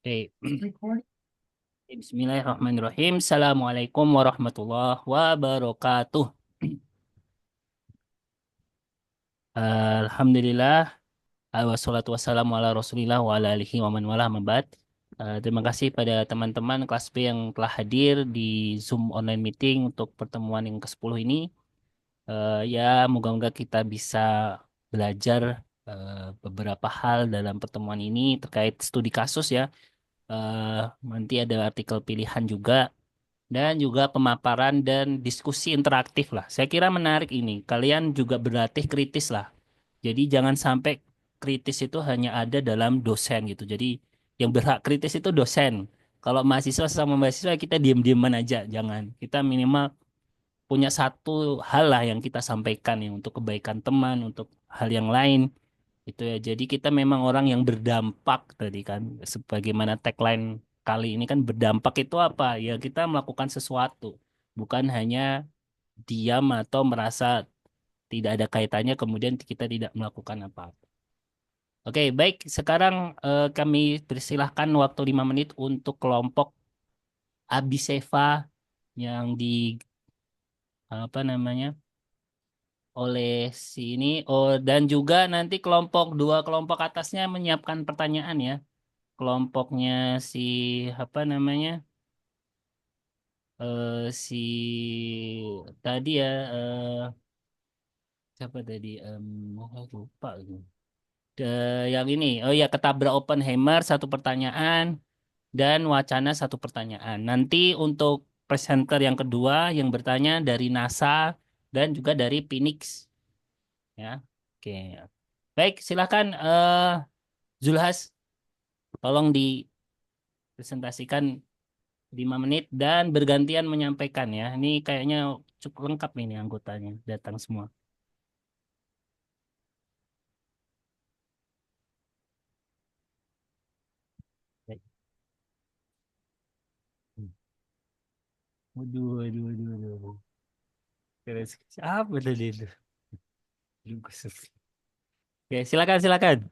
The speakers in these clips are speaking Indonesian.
Oke. Bismillahirrahmanirrahim. Assalamualaikum warahmatullahi wabarakatuh. Alhamdulillah. Wassalatu wassalamu ala rasulillah wa ala alihi wa man wala mabad. Terima kasih pada teman-teman kelas B yang telah hadir di Zoom online meeting untuk pertemuan yang ke-10 ini. Ya, moga-moga kita bisa belajar beberapa hal dalam pertemuan ini terkait studi kasus ya. Nanti ada artikel pilihan juga dan juga pemaparan dan diskusi interaktif lah. Saya kira menarik ini. Kalian juga berlatih kritis lah. Jadi jangan sampai kritis itu hanya ada dalam dosen gitu. Jadi yang berhak kritis itu dosen. Kalau mahasiswa sama mahasiswa kita diam-diaman aja, jangan. Kita minimal punya satu hal lah yang kita sampaikan ya untuk kebaikan teman, untuk hal yang lain. Itu ya. Jadi kita memang orang yang berdampak tadi kan. Sebagaimana tagline kali ini kan berdampak itu apa? Ya kita melakukan sesuatu. Bukan hanya diam atau merasa tidak ada kaitannya kemudian kita tidak melakukan apa-apa. Oke, baik. Sekarang kami persilahkan waktu 5 menit untuk kelompok Abiseva yang di apa namanya oleh sini. Oh, dan juga nanti dua kelompok atasnya menyiapkan pertanyaan ya. Kelompoknya si apa namanya si tadi ya siapa tadi lupa gitu. Yang ini oh ya ketabrak Oppenheimer satu pertanyaan dan wacana satu pertanyaan. Nanti untuk presenter yang kedua yang bertanya dari NASA dan juga dari Phoenix ya. Oke. Baik, silakan Zulhas tolong dipresentasikan 5 menit dan bergantian menyampaikan ya. Ini kayaknya cukup lengkap ini anggotanya datang semua. Baik. Waduh, waduh, waduh, waduh, waduh. Terus apa tadi itu? Lugus. Oke, silakan, silakan.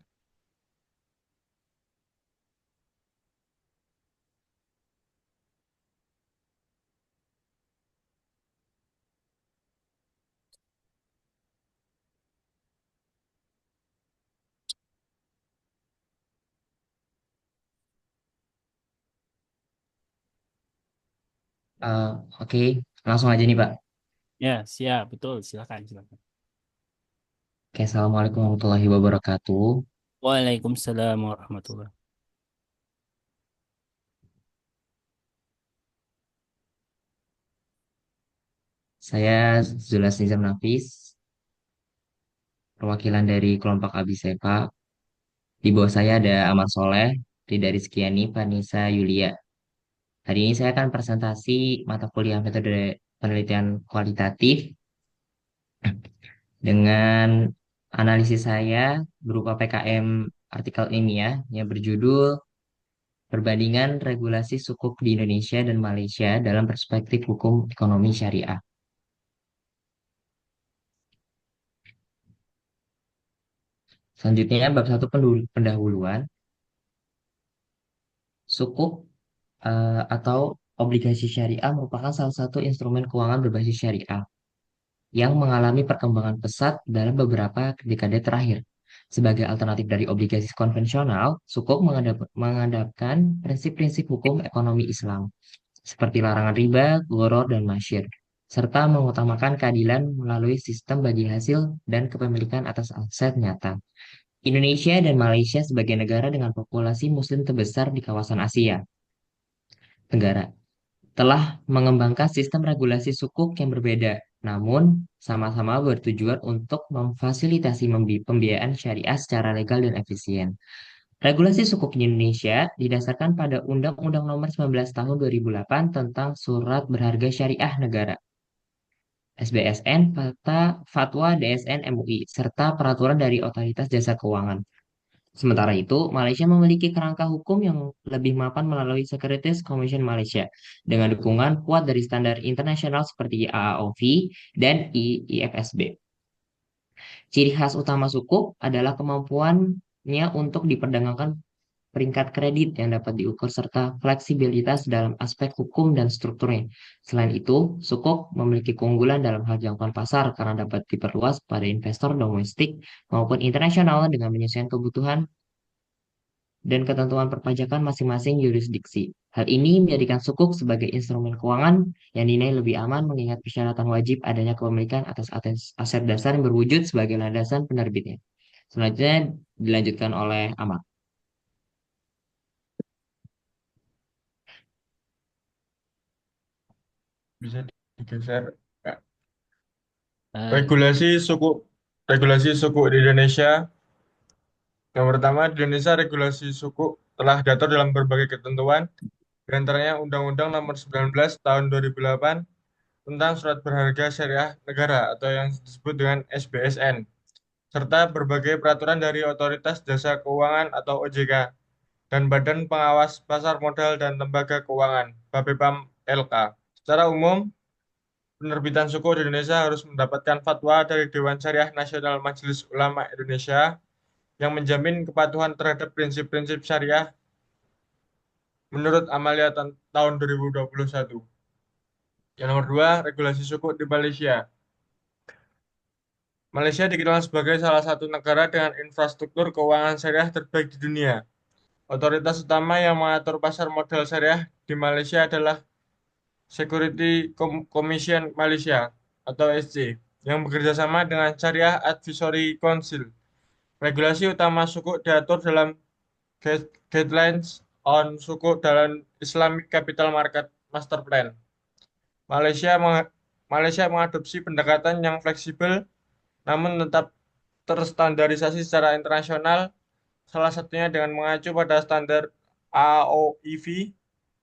Eh, oke, langsung aja nih Pak. Ya, siap, betul. Silakan, silakan. Oke, Assalamualaikum warahmatullahi wabarakatuh. Waalaikumsalam warahmatullahi. Saya Zulas Nizam Nafis, perwakilan dari kelompok Abisepa. Di bawah saya ada Ahmad Soleh, Rida Rizkiani, Vanessa Yulia. Hari ini saya akan presentasi mata kuliah metode penelitian kualitatif dengan analisis saya berupa PKM artikel ilmiah yang berjudul Perbandingan Regulasi Sukuk di Indonesia dan Malaysia dalam Perspektif Hukum Ekonomi Syariah. Selanjutnya, bab satu pendahuluan, sukuk atau obligasi syariah merupakan salah satu instrumen keuangan berbasis syariah yang mengalami perkembangan pesat dalam beberapa dekade terakhir. Sebagai alternatif dari obligasi konvensional, sukuk menghadapkan prinsip-prinsip hukum ekonomi Islam, seperti larangan riba, gharar, dan masyir, serta mengutamakan keadilan melalui sistem bagi hasil dan kepemilikan atas aset nyata. Indonesia dan Malaysia sebagai negara dengan populasi Muslim terbesar di kawasan Asia Tenggara telah mengembangkan sistem regulasi sukuk yang berbeda, namun sama-sama bertujuan untuk memfasilitasi pembiayaan syariah secara legal dan efisien. Regulasi sukuk di Indonesia didasarkan pada Undang-Undang Nomor 19 Tahun 2008 tentang Surat Berharga Syariah Negara (SBSN), Fatwa DSN MUI, serta peraturan dari Otoritas Jasa Keuangan. Sementara itu, Malaysia memiliki kerangka hukum yang lebih mapan melalui Securities Commission Malaysia dengan dukungan kuat dari standar internasional seperti AAOV dan IFSB. Ciri khas utama sukuk adalah kemampuannya untuk diperdagangkan peringkat kredit yang dapat diukur serta fleksibilitas dalam aspek hukum dan strukturnya. Selain itu, Sukuk memiliki keunggulan dalam hal jangkauan pasar karena dapat diperluas pada investor domestik maupun internasional dengan menyesuaikan kebutuhan dan ketentuan perpajakan masing-masing yurisdiksi. Hal ini menjadikan Sukuk sebagai instrumen keuangan yang dinilai lebih aman mengingat persyaratan wajib adanya kepemilikan atas aset dasar yang berwujud sebagai landasan penerbitnya. Selanjutnya dilanjutkan oleh Ahmad. Bisa digeser. Ya. Eh, Regulasi suku di Indonesia. Yang pertama, di Indonesia regulasi suku telah diatur dalam berbagai ketentuan, di antaranya Undang-Undang Nomor 19 Tahun 2008 tentang Surat Berharga Syariah Negara atau yang disebut dengan SBSN, serta berbagai peraturan dari Otoritas Jasa Keuangan atau OJK dan Badan Pengawas Pasar Modal dan Lembaga Keuangan (BAPEPAM LK). Secara umum, penerbitan suku di Indonesia harus mendapatkan fatwa dari Dewan Syariah Nasional Majelis Ulama Indonesia yang menjamin kepatuhan terhadap prinsip-prinsip syariah menurut Amalia tahun 2021. Yang nomor dua, regulasi suku di Malaysia. Malaysia dikenal sebagai salah satu negara dengan infrastruktur keuangan syariah terbaik di dunia. Otoritas utama yang mengatur pasar modal syariah di Malaysia adalah Commission Malaysia atau SC yang bekerja sama dengan Syariah Advisory Council. Regulasi utama suku diatur dalam Guidelines on Suku dalam Islamic Capital Market Master Plan. Malaysia Malaysia mengadopsi pendekatan yang fleksibel namun tetap terstandarisasi secara internasional, salah satunya dengan mengacu pada standar AOIV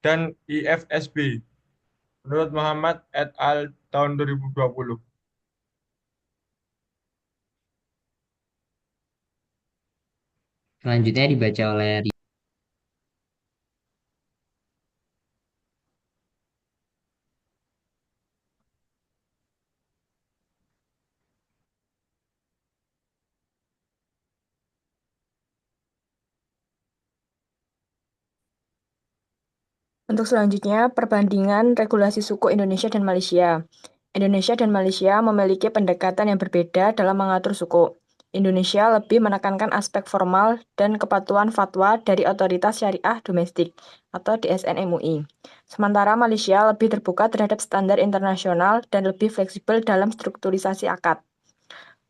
dan IFSB menurut Muhammad et al. Tahun 2020. Selanjutnya dibaca oleh Untuk selanjutnya, perbandingan regulasi suku Indonesia dan Malaysia. Indonesia dan Malaysia memiliki pendekatan yang berbeda dalam mengatur suku. Indonesia lebih menekankan aspek formal dan kepatuhan fatwa dari Otoritas Syariah Domestik atau DSN MUI. Sementara Malaysia lebih terbuka terhadap standar internasional dan lebih fleksibel dalam strukturisasi akad.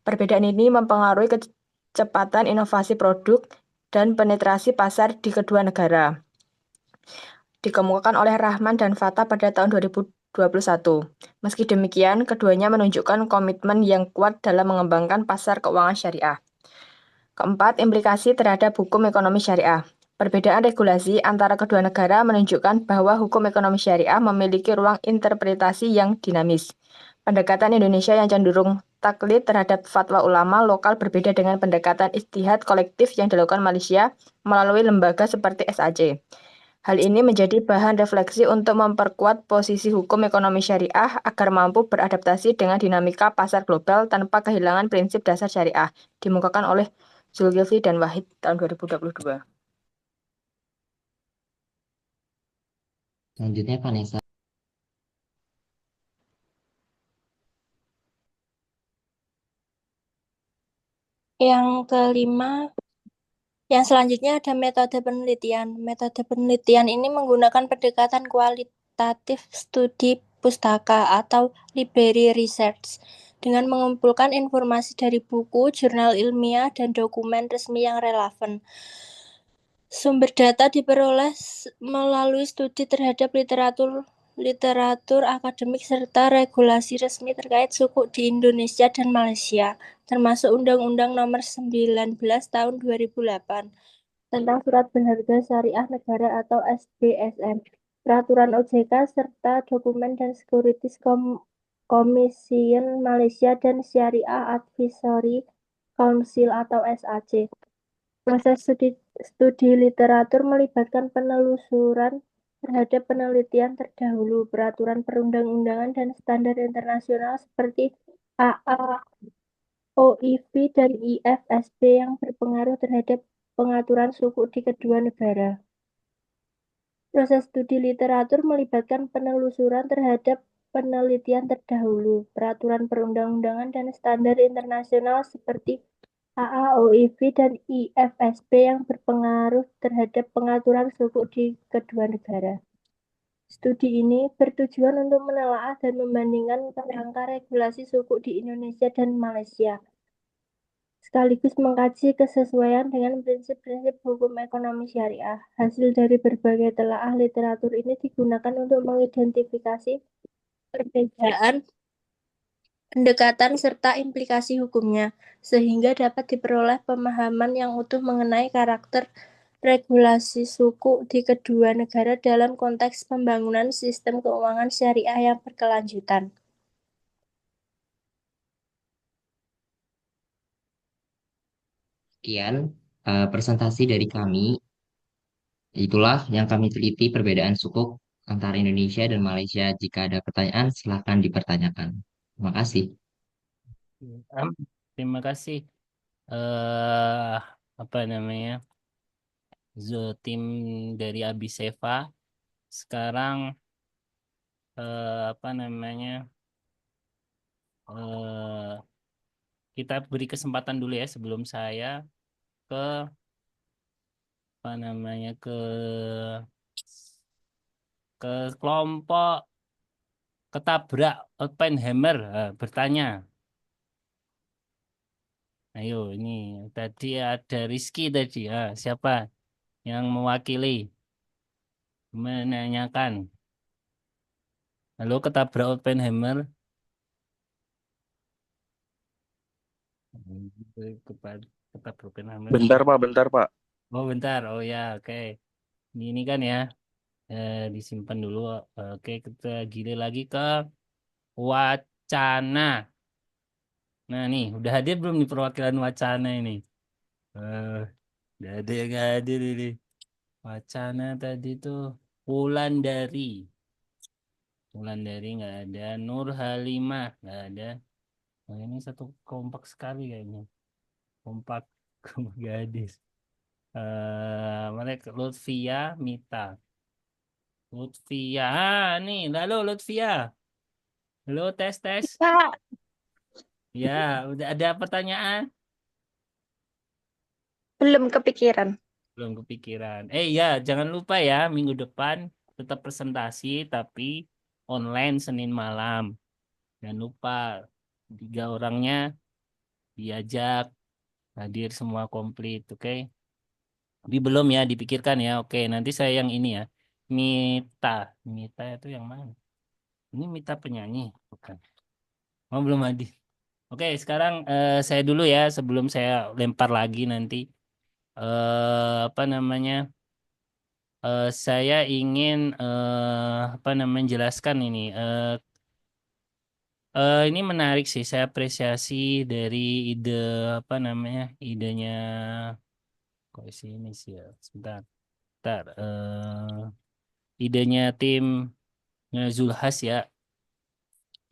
Perbedaan ini mempengaruhi kecepatan inovasi produk dan penetrasi pasar di kedua negara. Dikemukakan oleh Rahman dan Fatah pada tahun 2021. Meski demikian, keduanya menunjukkan komitmen yang kuat dalam mengembangkan pasar keuangan syariah. Keempat, implikasi terhadap hukum ekonomi syariah. Perbedaan regulasi antara kedua negara menunjukkan bahwa hukum ekonomi syariah memiliki ruang interpretasi yang dinamis. Pendekatan Indonesia yang cenderung taklid terhadap fatwa ulama lokal berbeda dengan pendekatan ijtihad kolektif yang dilakukan Malaysia melalui lembaga seperti SAC. Hal ini menjadi bahan refleksi untuk memperkuat posisi hukum ekonomi syariah agar mampu beradaptasi dengan dinamika pasar global tanpa kehilangan prinsip dasar syariah, dimukakan oleh Zulkifli dan Wahid tahun 2022. selanjutnya Vanessa. Yang kelima, yang selanjutnya ada metode penelitian. Metode penelitian ini menggunakan pendekatan kualitatif studi pustaka atau library research dengan mengumpulkan informasi dari buku, jurnal ilmiah, dan dokumen resmi yang relevan. Sumber data diperoleh melalui studi terhadap literatur akademik serta regulasi resmi terkait suku di Indonesia dan Malaysia, termasuk Undang-Undang Nomor 19 Tahun 2008 tentang Surat Berharga Syariah Negara atau SBSN, Peraturan OJK serta dokumen dan Securities Commission Malaysia dan Syariah Advisory Council atau SAC. Proses studi literatur melibatkan penelusuran terhadap penelitian terdahulu, peraturan perundang-undangan dan standar internasional seperti AA, OIV, dan IFSB yang berpengaruh terhadap pengaturan suku di kedua negara. Proses studi literatur melibatkan penelusuran terhadap penelitian terdahulu, peraturan perundang-undangan dan standar internasional seperti AAOIV dan IFSP yang berpengaruh terhadap pengaturan suku di kedua negara. Studi ini bertujuan untuk menelaah dan membandingkan kerangka regulasi suku di Indonesia dan Malaysia, sekaligus mengkaji kesesuaian dengan prinsip-prinsip hukum ekonomi syariah. Hasil dari berbagai telaah literatur ini digunakan untuk mengidentifikasi perbedaan pendekatan serta implikasi hukumnya, sehingga dapat diperoleh pemahaman yang utuh mengenai karakter regulasi suku di kedua negara dalam konteks pembangunan sistem keuangan syariah yang berkelanjutan. Sekian presentasi dari kami. Itulah yang kami teliti perbedaan sukuk antara Indonesia dan Malaysia. Jika ada pertanyaan, silakan dipertanyakan. Terima kasih. Terima kasih. eh Apa namanya? Tim dari Abiseva. Sekarang apa namanya? eh kita beri kesempatan dulu ya sebelum saya ke apa namanya ke kelompok ketabrak Oppenheimer bertanya. Ayo, ini tadi ada Rizky tadi. Siapa yang mewakili menanyakan? Halo, ketabrak Oppenheimer. Ketabrak Oppenheimer. Bentar Pak. Oh, bentar. Oh ya, oke. Ini kan ya, disimpan dulu. Oke, kita gili lagi ke wacana. Nah, nih, udah hadir belum nih perwakilan wacana ini? Eh, udah ada yang nggak hadir ini. Wacana tadi tuh Wulandari. Wulandari nggak ada. Nur Halimah nggak ada. Nah, ini satu kompak sekali kayaknya. Kompak, kompak gadis. Mereka Lutfia, Mita. Lutfia, nih, lalu Lutfia. Halo, tes tes. Pak, Ya, udah ada pertanyaan? belum kepikiran. Belum kepikiran. Ya, jangan lupa ya, minggu depan tetap presentasi, tapi online Senin malam. Jangan lupa, 3 orangnya diajak, hadir semua komplit, oke? Tapi belum ya, dipikirkan ya, oke. Nanti saya yang ini ya, Mita. Mita itu yang mana? Ini Mita penyanyi, bukan? Oh, belum hadir. Oke, sekarang saya dulu ya, sebelum saya lempar lagi nanti. Apa namanya? Saya ingin apa namanya menjelaskan ini. Ini menarik sih. Saya apresiasi dari ide apa namanya idenya. Kok sini sih ya? Sebentar, sebentar. Idenya tim Zulhas ya.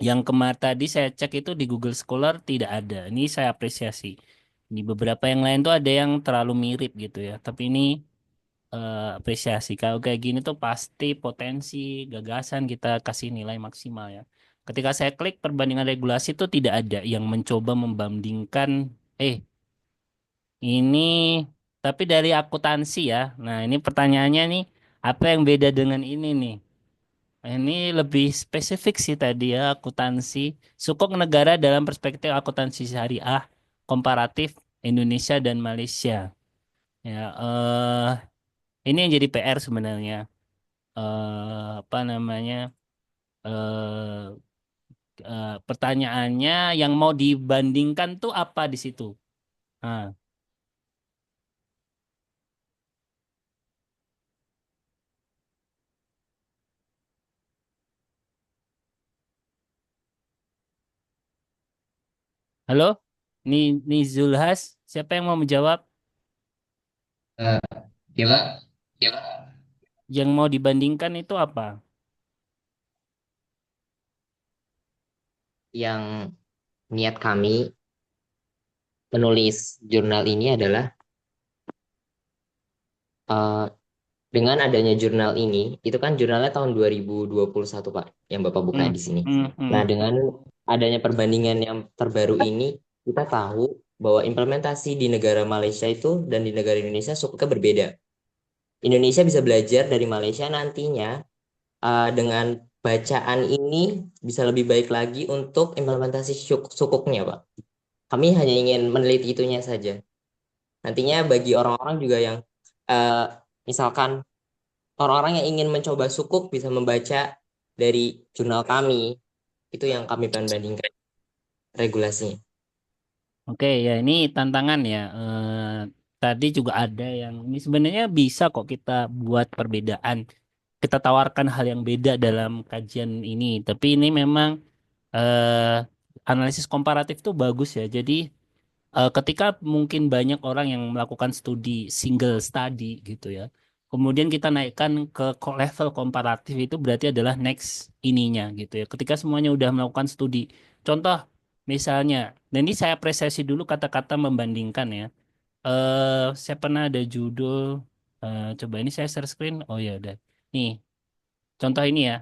Yang kemarin tadi saya cek itu di Google Scholar tidak ada. Ini saya apresiasi. Di beberapa yang lain tuh ada yang terlalu mirip gitu ya. Tapi ini apresiasi. Kalau kayak gini tuh pasti potensi gagasan kita kasih nilai maksimal ya. Ketika saya klik perbandingan regulasi itu tidak ada yang mencoba membandingkan eh ini tapi dari akuntansi ya. Nah, ini pertanyaannya nih apa yang beda dengan ini nih? Ini lebih spesifik sih tadi ya akuntansi sukuk negara dalam perspektif akuntansi syariah komparatif Indonesia dan Malaysia. Ya, ini yang jadi PR sebenarnya. Apa namanya eh pertanyaannya yang mau dibandingkan tuh apa di situ? Nah, halo, nih Zulhas, siapa yang mau menjawab? Eh, ya Pak, Yang mau dibandingkan itu apa? yang niat kami menulis jurnal ini adalah Eh, dengan adanya jurnal ini, itu kan jurnalnya tahun 2021, Pak, yang Bapak buka Hmm, di sini. hmm, Nah, hmm. dengan adanya perbandingan yang terbaru ini, kita tahu bahwa implementasi di negara Malaysia itu dan di negara Indonesia sukanya berbeda. Indonesia bisa belajar dari Malaysia nantinya dengan bacaan ini bisa lebih baik lagi untuk implementasi sukuknya, Pak. Kami hanya ingin meneliti itunya saja. Nantinya bagi orang-orang juga yang eh, misalkan orang-orang yang ingin mencoba sukuk bisa membaca dari jurnal kami. Itu yang kami bandingkan regulasinya. Oke, ya ini tantangan ya. Tadi juga ada yang ini sebenarnya bisa kok kita buat perbedaan. Kita tawarkan hal yang beda dalam kajian ini. Tapi ini memang analisis komparatif itu bagus ya. Jadi ketika mungkin banyak orang yang melakukan studi single study gitu ya. Kemudian kita naikkan ke level komparatif itu berarti adalah next ininya gitu ya. Ketika semuanya udah melakukan studi. Contoh misalnya, nah ini saya apresiasi dulu kata-kata membandingkan ya. Saya pernah ada judul, coba ini saya share screen. Oh ya udah. Nih, contoh ini ya.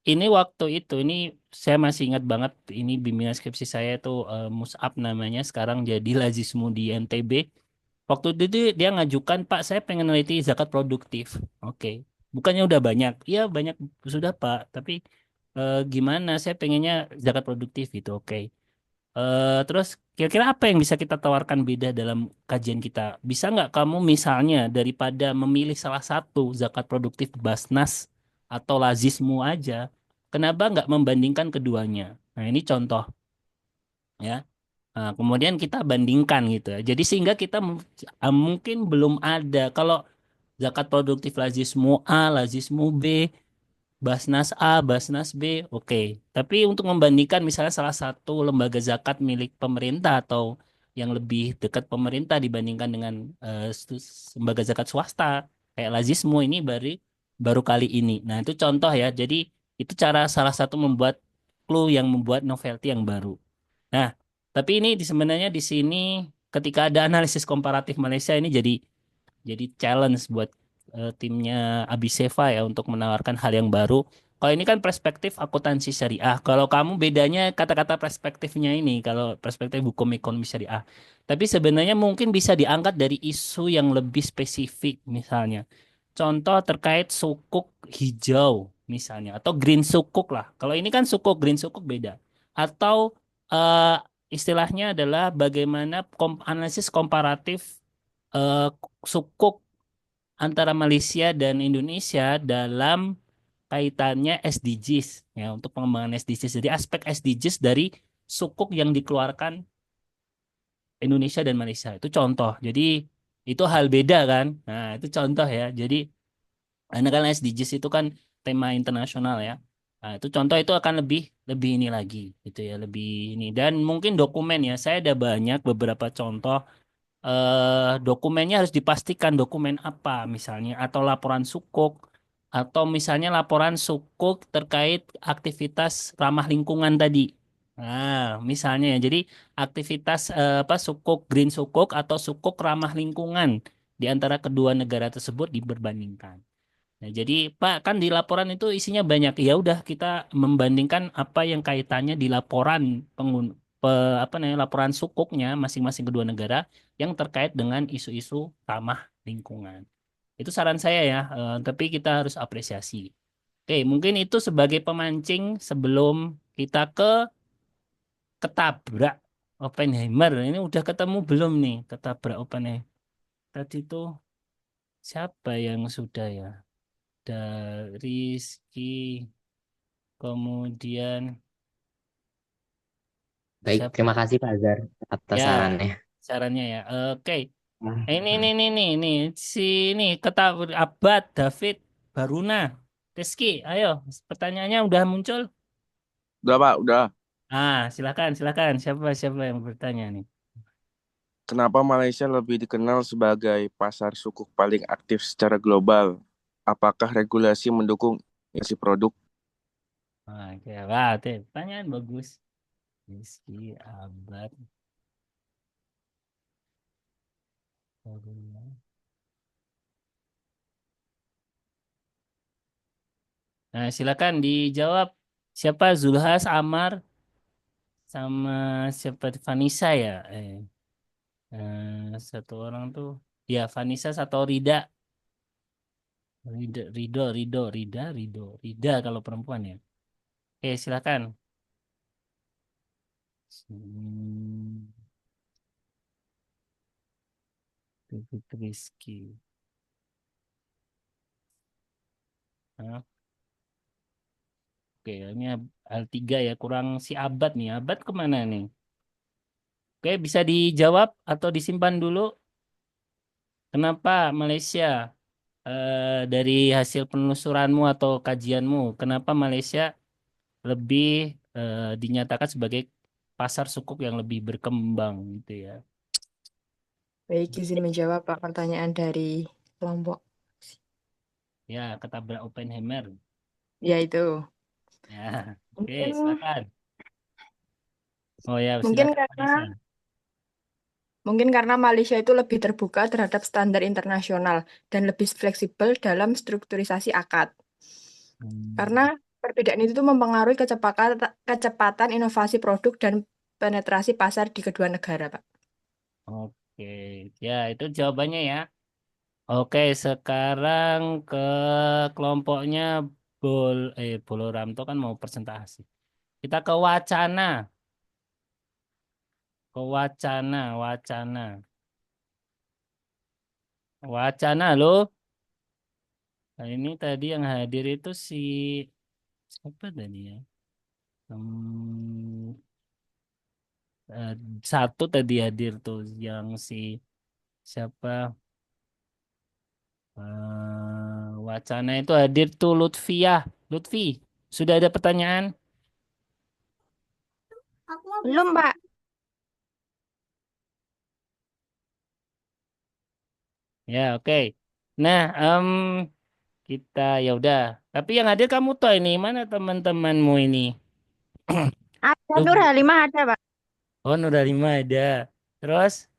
Ini waktu itu, ini saya masih ingat banget, ini bimbingan skripsi saya itu Mus'ab namanya, sekarang jadi Lazismu di NTB. Waktu itu dia ngajukan, Pak, saya pengen neliti zakat produktif. Oke. Bukannya udah banyak. Iya, banyak sudah, Pak. Tapi gimana? Saya pengennya zakat produktif gitu. Oke. Terus kira-kira apa yang bisa kita tawarkan beda dalam kajian kita? Bisa nggak kamu misalnya daripada memilih salah satu zakat produktif Basnas atau Lazismu aja, kenapa nggak membandingkan keduanya? Nah ini contoh ya. Nah, kemudian kita bandingkan gitu ya. Jadi sehingga kita mungkin belum ada kalau zakat produktif Lazismu A, Lazismu B, Basnas A, Basnas B, oke. Tapi untuk membandingkan misalnya salah satu lembaga zakat milik pemerintah atau yang lebih dekat pemerintah dibandingkan dengan lembaga zakat swasta kayak Lazismu ini baru kali ini. Nah, itu contoh ya. Jadi itu cara salah satu membuat clue yang membuat novelty yang baru. Nah, tapi ini sebenarnya di sini ketika ada analisis komparatif Malaysia ini jadi challenge buat timnya Abiseva ya untuk menawarkan hal yang baru. Kalau ini kan perspektif akuntansi syariah. Kalau kamu bedanya kata-kata perspektifnya ini, kalau perspektif hukum ekonomi syariah. Tapi sebenarnya mungkin bisa diangkat dari isu yang lebih spesifik misalnya. Contoh terkait sukuk hijau misalnya atau green sukuk lah. Kalau ini kan sukuk green sukuk beda. Atau eh, istilahnya adalah bagaimana analisis komparatif eh, sukuk antara Malaysia dan Indonesia dalam kaitannya SDGs ya untuk pengembangan SDGs. Jadi aspek SDGs dari sukuk yang dikeluarkan Indonesia dan Malaysia itu contoh. Jadi itu hal beda kan. Nah, itu contoh ya. Jadi karena kan SDGs itu kan tema internasional ya. Nah, itu contoh itu akan lebih lebih ini lagi gitu ya, lebih ini dan mungkin dokumen ya. Saya ada banyak beberapa contoh dokumennya harus dipastikan dokumen apa misalnya atau laporan sukuk atau misalnya laporan sukuk terkait aktivitas ramah lingkungan tadi. Nah, misalnya ya, jadi aktivitas apa sukuk green sukuk atau sukuk ramah lingkungan di antara kedua negara tersebut diperbandingkan. Nah, jadi Pak kan di laporan itu isinya banyak. Ya udah kita membandingkan apa yang kaitannya di laporan apa namanya laporan sukuknya masing-masing kedua negara yang terkait dengan isu-isu ramah lingkungan. Itu saran saya ya, tapi kita harus apresiasi. Oke, mungkin itu sebagai pemancing sebelum kita ketabrak Oppenheimer. Ini udah ketemu belum nih ketabrak Oppenheimer? Tadi itu siapa yang sudah ya? Dari Rizky, kemudian Baik, siapa? terima kasih Pak Azhar atas Ya, sarannya. sarannya ya. Oke. Nah, Ini si ini kata Abad David Baruna. Rizky, ayo pertanyaannya udah muncul? Udah Pak, udah. Silakan, silakan. Siapa siapa yang bertanya nih? Kenapa Malaysia lebih dikenal sebagai pasar sukuk paling aktif secara global? Apakah regulasi mendukung isi produk? Oke, wah, pertanyaan bagus. Rizky Abad Baruna. Nah, silakan dijawab. Siapa? Zulhas, Amar, sama siapa? Vanessa ya? Satu orang tuh. Ya, Vanessa atau Rida. Rida kalau perempuan ya. Oke, silakan. Hmm, Rizky. Nah, oke, ini L3 ya, kurang si Abad nih. Abad kemana nih? Oke, bisa dijawab atau disimpan dulu. Kenapa Malaysia? Dari hasil penelusuranmu atau kajianmu, kenapa Malaysia lebih dinyatakan sebagai pasar sukuk yang lebih berkembang gitu ya? Baik, izin menjawab Pak pertanyaan dari kelompok. Ya, ketabrak Oppenheimer. Ya itu. Ya, oke, Mungkin silakan. Oh ya, mungkin silakan karena Vanessa. mungkin karena Malaysia itu lebih terbuka terhadap standar internasional dan lebih fleksibel dalam strukturisasi akad. Karena Hmm, perbedaan itu tuh mempengaruhi kecepatan inovasi produk dan penetrasi pasar di kedua negara, Pak. oke, ya itu jawabannya ya. Oke, sekarang ke kelompoknya Boloramto kan mau presentasi. Kita ke wacana, wacana loh. Nah, ini tadi yang hadir itu si siapa tadi ya? Hmm, eh, Satu tadi hadir tuh yang si siapa? Wacana itu hadir tuh Lutfiah. Lutfi, sudah ada pertanyaan? Belum, Pak. Ya, oke. Nah, kita ya udah. Tapi yang hadir kamu tuh ini mana teman-temanmu ini? Ada Nur Tuh. Halimah ada, Pak. Oh, Nurhalimah ada. Terus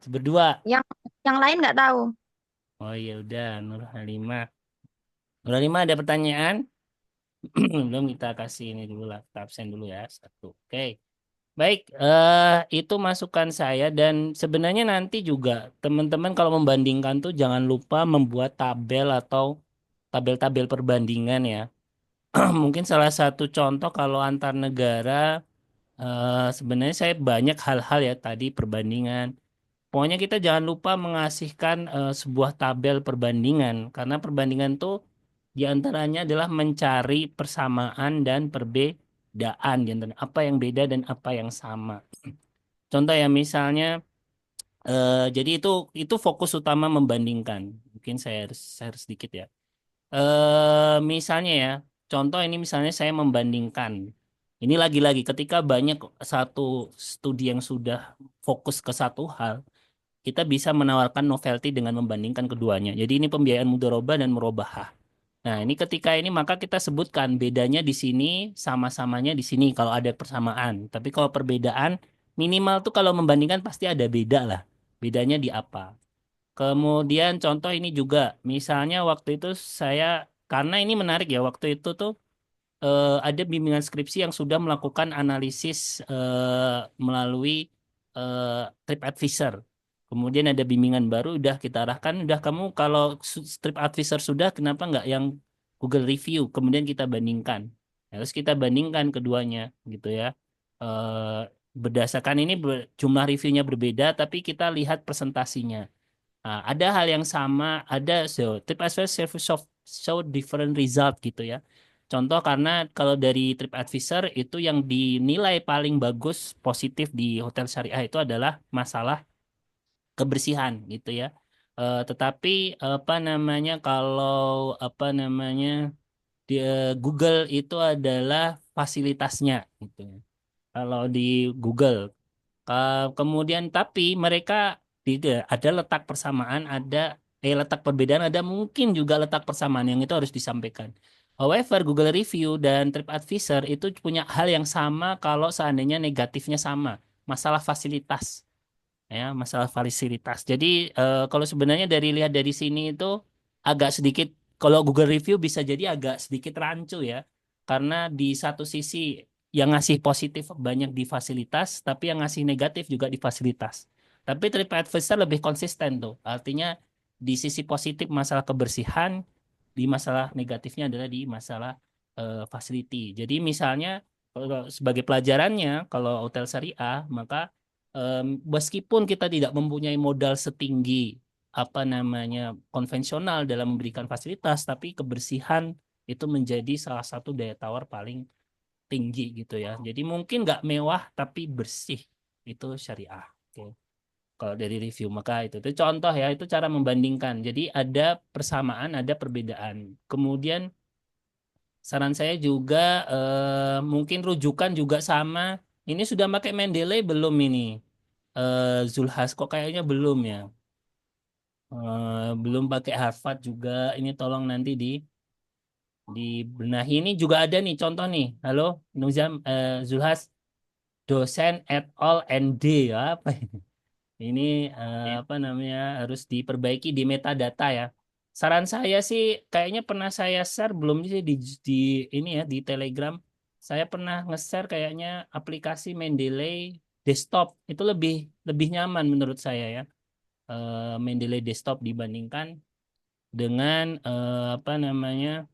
berdua. Yang yang lain nggak tahu. Oh ya udah, Nurhalimah. Nurhalimah ada pertanyaan? Belum, kita kasih ini dulu lah, kita absen dulu ya. Satu. Oke. Baik, itu masukan saya dan sebenarnya nanti juga teman-teman kalau membandingkan tuh jangan lupa membuat tabel atau tabel-tabel perbandingan ya. Mungkin salah satu contoh kalau antar negara, sebenarnya saya banyak hal-hal ya tadi perbandingan. Pokoknya kita jangan lupa mengasihkan sebuah tabel perbandingan karena perbandingan tuh diantaranya adalah mencari persamaan dan perbedaan di antara apa yang beda dan apa yang sama. Contoh ya misalnya, jadi itu fokus utama membandingkan. Mungkin saya harus sedikit ya. Misalnya ya, contoh ini misalnya saya membandingkan. Ini lagi-lagi ketika banyak satu studi yang sudah fokus ke satu hal, kita bisa menawarkan novelty dengan membandingkan keduanya. Jadi ini pembiayaan mudharabah dan murabahah. Nah, ini ketika ini maka kita sebutkan bedanya di sini, sama-samanya di sini kalau ada persamaan. Tapi kalau perbedaan minimal tuh kalau membandingkan pasti ada beda lah. Bedanya di apa? Kemudian contoh ini juga, misalnya waktu itu saya, karena ini menarik ya, waktu itu tuh ada bimbingan skripsi yang sudah melakukan analisis melalui TripAdvisor. Kemudian ada bimbingan baru, udah kita arahkan, udah kamu kalau TripAdvisor sudah, kenapa nggak yang Google Review? Kemudian kita bandingkan. Terus kita bandingkan keduanya, gitu ya. Berdasarkan ini jumlah reviewnya berbeda, tapi kita lihat presentasinya. Nah, ada hal yang sama, ada TripAdvisor service show different result gitu ya. Contoh karena kalau dari TripAdvisor itu yang dinilai paling bagus positif di hotel syariah itu adalah masalah kebersihan gitu ya. Tetapi apa namanya kalau apa namanya di Google itu adalah fasilitasnya gitu ya. Kalau di Google kemudian tapi mereka tidak ada letak persamaan, ada letak perbedaan, ada mungkin juga letak persamaan yang itu harus disampaikan. However, Google Review dan TripAdvisor itu punya hal yang sama kalau seandainya negatifnya sama, masalah fasilitas, ya, masalah fasilitas. Jadi kalau sebenarnya dari lihat dari sini itu agak sedikit kalau Google Review bisa jadi agak sedikit rancu ya, karena di satu sisi yang ngasih positif banyak di fasilitas, tapi yang ngasih negatif juga di fasilitas. Tapi TripAdvisor lebih konsisten tuh, artinya di sisi positif masalah kebersihan, di masalah negatifnya adalah di masalah facility. Jadi misalnya kalau sebagai pelajarannya, kalau hotel syariah, maka meskipun kita tidak mempunyai modal setinggi apa namanya konvensional dalam memberikan fasilitas, tapi kebersihan itu menjadi salah satu daya tawar paling tinggi gitu ya. Jadi mungkin nggak mewah tapi bersih itu syariah. Oke. Kalau dari review maka itu contoh ya, itu cara membandingkan. Jadi ada persamaan, ada perbedaan. Kemudian saran saya juga mungkin rujukan juga sama. Ini sudah pakai Mendeley belum ini? Zulhas kok kayaknya belum ya. Belum pakai Harvard juga. Ini tolong nanti dibenahi. Ini juga ada nih contoh nih. Halo, Nuzam, Zulhas, dosen et al. ND ya. Apa ini? Ini apa namanya harus diperbaiki di metadata ya. Saran saya sih kayaknya pernah saya share belum sih di ini ya di Telegram. Saya pernah nge-share kayaknya aplikasi Mendeley desktop itu lebih lebih nyaman menurut saya ya. Mendeley desktop dibandingkan dengan apa namanya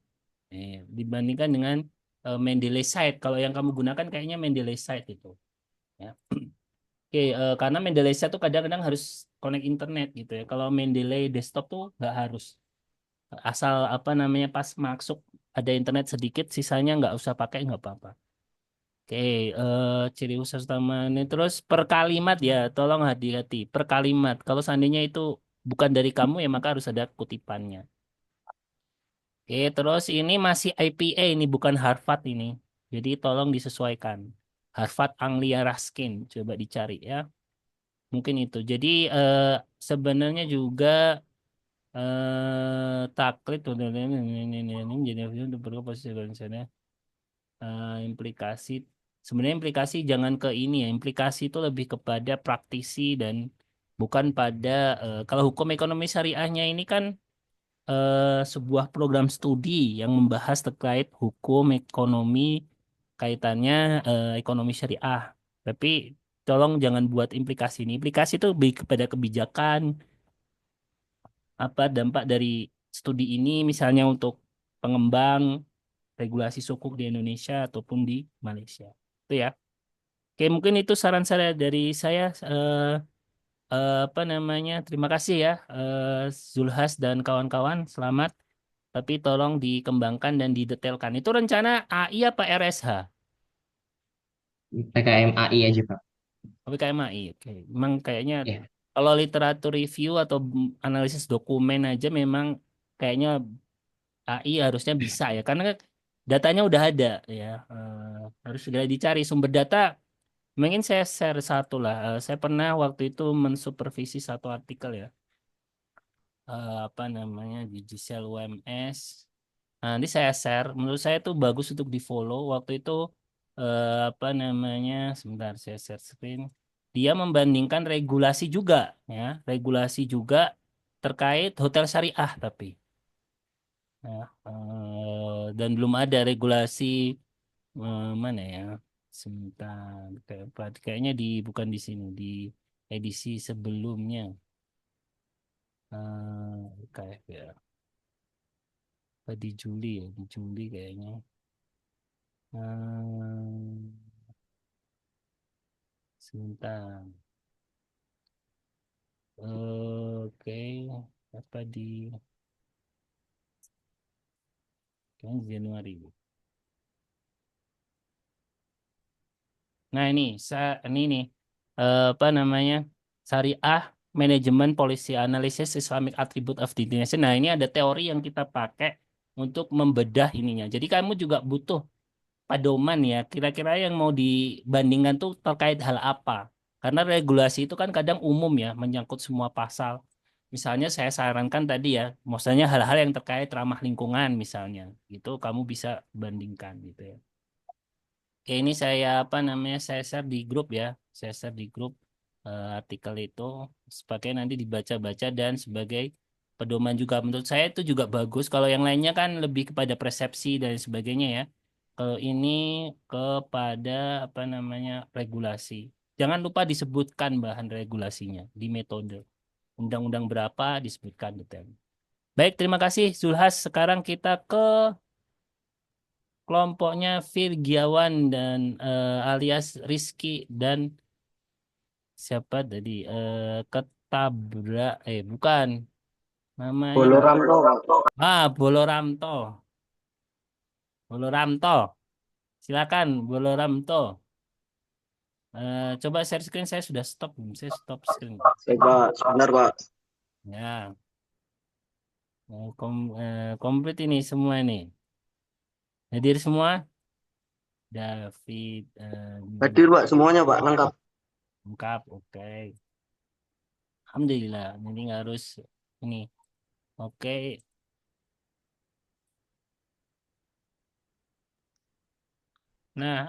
dibandingkan dengan Mendeley site. Kalau yang kamu gunakan kayaknya Mendeley site itu. Ya. Oke, karena Mendeley site tuh kadang-kadang harus connect internet gitu ya. Kalau Mendeley desktop tuh nggak harus. Asal apa namanya pas masuk ada internet sedikit, sisanya nggak usah pakai nggak apa-apa. Oke, ciri khusus utama ini terus per kalimat ya, tolong hati-hati per kalimat. Kalau seandainya itu bukan dari kamu ya maka harus ada kutipannya. Oke, terus ini masih IPA ini bukan Harvard ini. Jadi tolong disesuaikan. Harvard Anglia Ruskin, coba dicari ya. Mungkin itu. Jadi sebenarnya juga taklid ini jadi untuk perlu posisi sana. Implikasi sebenarnya implikasi jangan ke ini ya. Implikasi itu lebih kepada praktisi dan bukan pada kalau hukum ekonomi syariahnya ini kan sebuah program studi yang membahas terkait hukum ekonomi kaitannya ekonomi syariah. Tapi tolong jangan buat implikasi ini. Implikasi itu lebih kepada kebijakan, apa dampak dari studi ini misalnya untuk pengembang regulasi sukuk di Indonesia ataupun di Malaysia. Itu ya. Oke, mungkin itu saran saya dari saya. Apa namanya? Terima kasih ya, Zulhas dan kawan-kawan. Selamat. Tapi tolong dikembangkan dan didetailkan. Itu rencana AI apa RSH? PKMAI aja, Pak. PKMAI. Oke. Memang kayaknya Ya, kalau literatur review atau analisis dokumen aja memang kayaknya AI harusnya bisa ya. Karena datanya udah ada ya. Harus segera dicari sumber data. Mungkin saya share satu lah. Saya pernah waktu itu mensupervisi satu artikel ya. Apa namanya di Gisel UMS. Nah, nanti saya share. Menurut saya itu bagus untuk di follow. Waktu itu apa namanya? Sebentar saya share screen. Dia membandingkan regulasi juga, ya, regulasi juga terkait hotel syariah tapi, ya, dan belum ada regulasi mana ya? Sebentar, kayaknya bukan di sini di edisi sebelumnya. Kayak ya, apa di Juli ya, di Juli kayaknya. Hmm, sebentar. Oke, apa di kayaknya Januari. Nah ini nih apa namanya Syariah Manajemen Policy Analysis Islamic Attribute of Destination. Nah ini ada teori yang kita pakai untuk membedah ininya. Jadi kamu juga butuh pedoman ya. Kira-kira yang mau dibandingkan tuh terkait hal apa? Karena regulasi itu kan kadang umum ya, menyangkut semua pasal. Misalnya saya sarankan tadi ya, maksudnya hal-hal yang terkait ramah lingkungan misalnya, itu kamu bisa bandingkan gitu ya. Oke, ini saya apa namanya saya share di grup ya, saya share di grup artikel itu sebagai nanti dibaca-baca dan sebagai pedoman juga. Menurut saya itu juga bagus. Kalau yang lainnya kan lebih kepada persepsi dan sebagainya ya. Kalau ini kepada apa namanya regulasi. Jangan lupa disebutkan bahan regulasinya di metode. Undang-undang berapa disebutkan detail. Baik, terima kasih Zulhas. Sekarang kita ke kelompoknya Virgiawan dan alias Rizky dan siapa tadi? Ketabrak, bukan. Namanya Boloramto. Boloramto. Boloramto. Silakan Boloramto. Coba share screen, saya sudah stop. Saya stop screen. Baik, Pak. Sebentar, Pak. Ya. Komplit ini semua ini. Hadir semua? David. Hadir, Pak. Semuanya, Pak. Lengkap. Lengkap, oke. Alhamdulillah. Jadi nggak harus ini. Oke. Nah,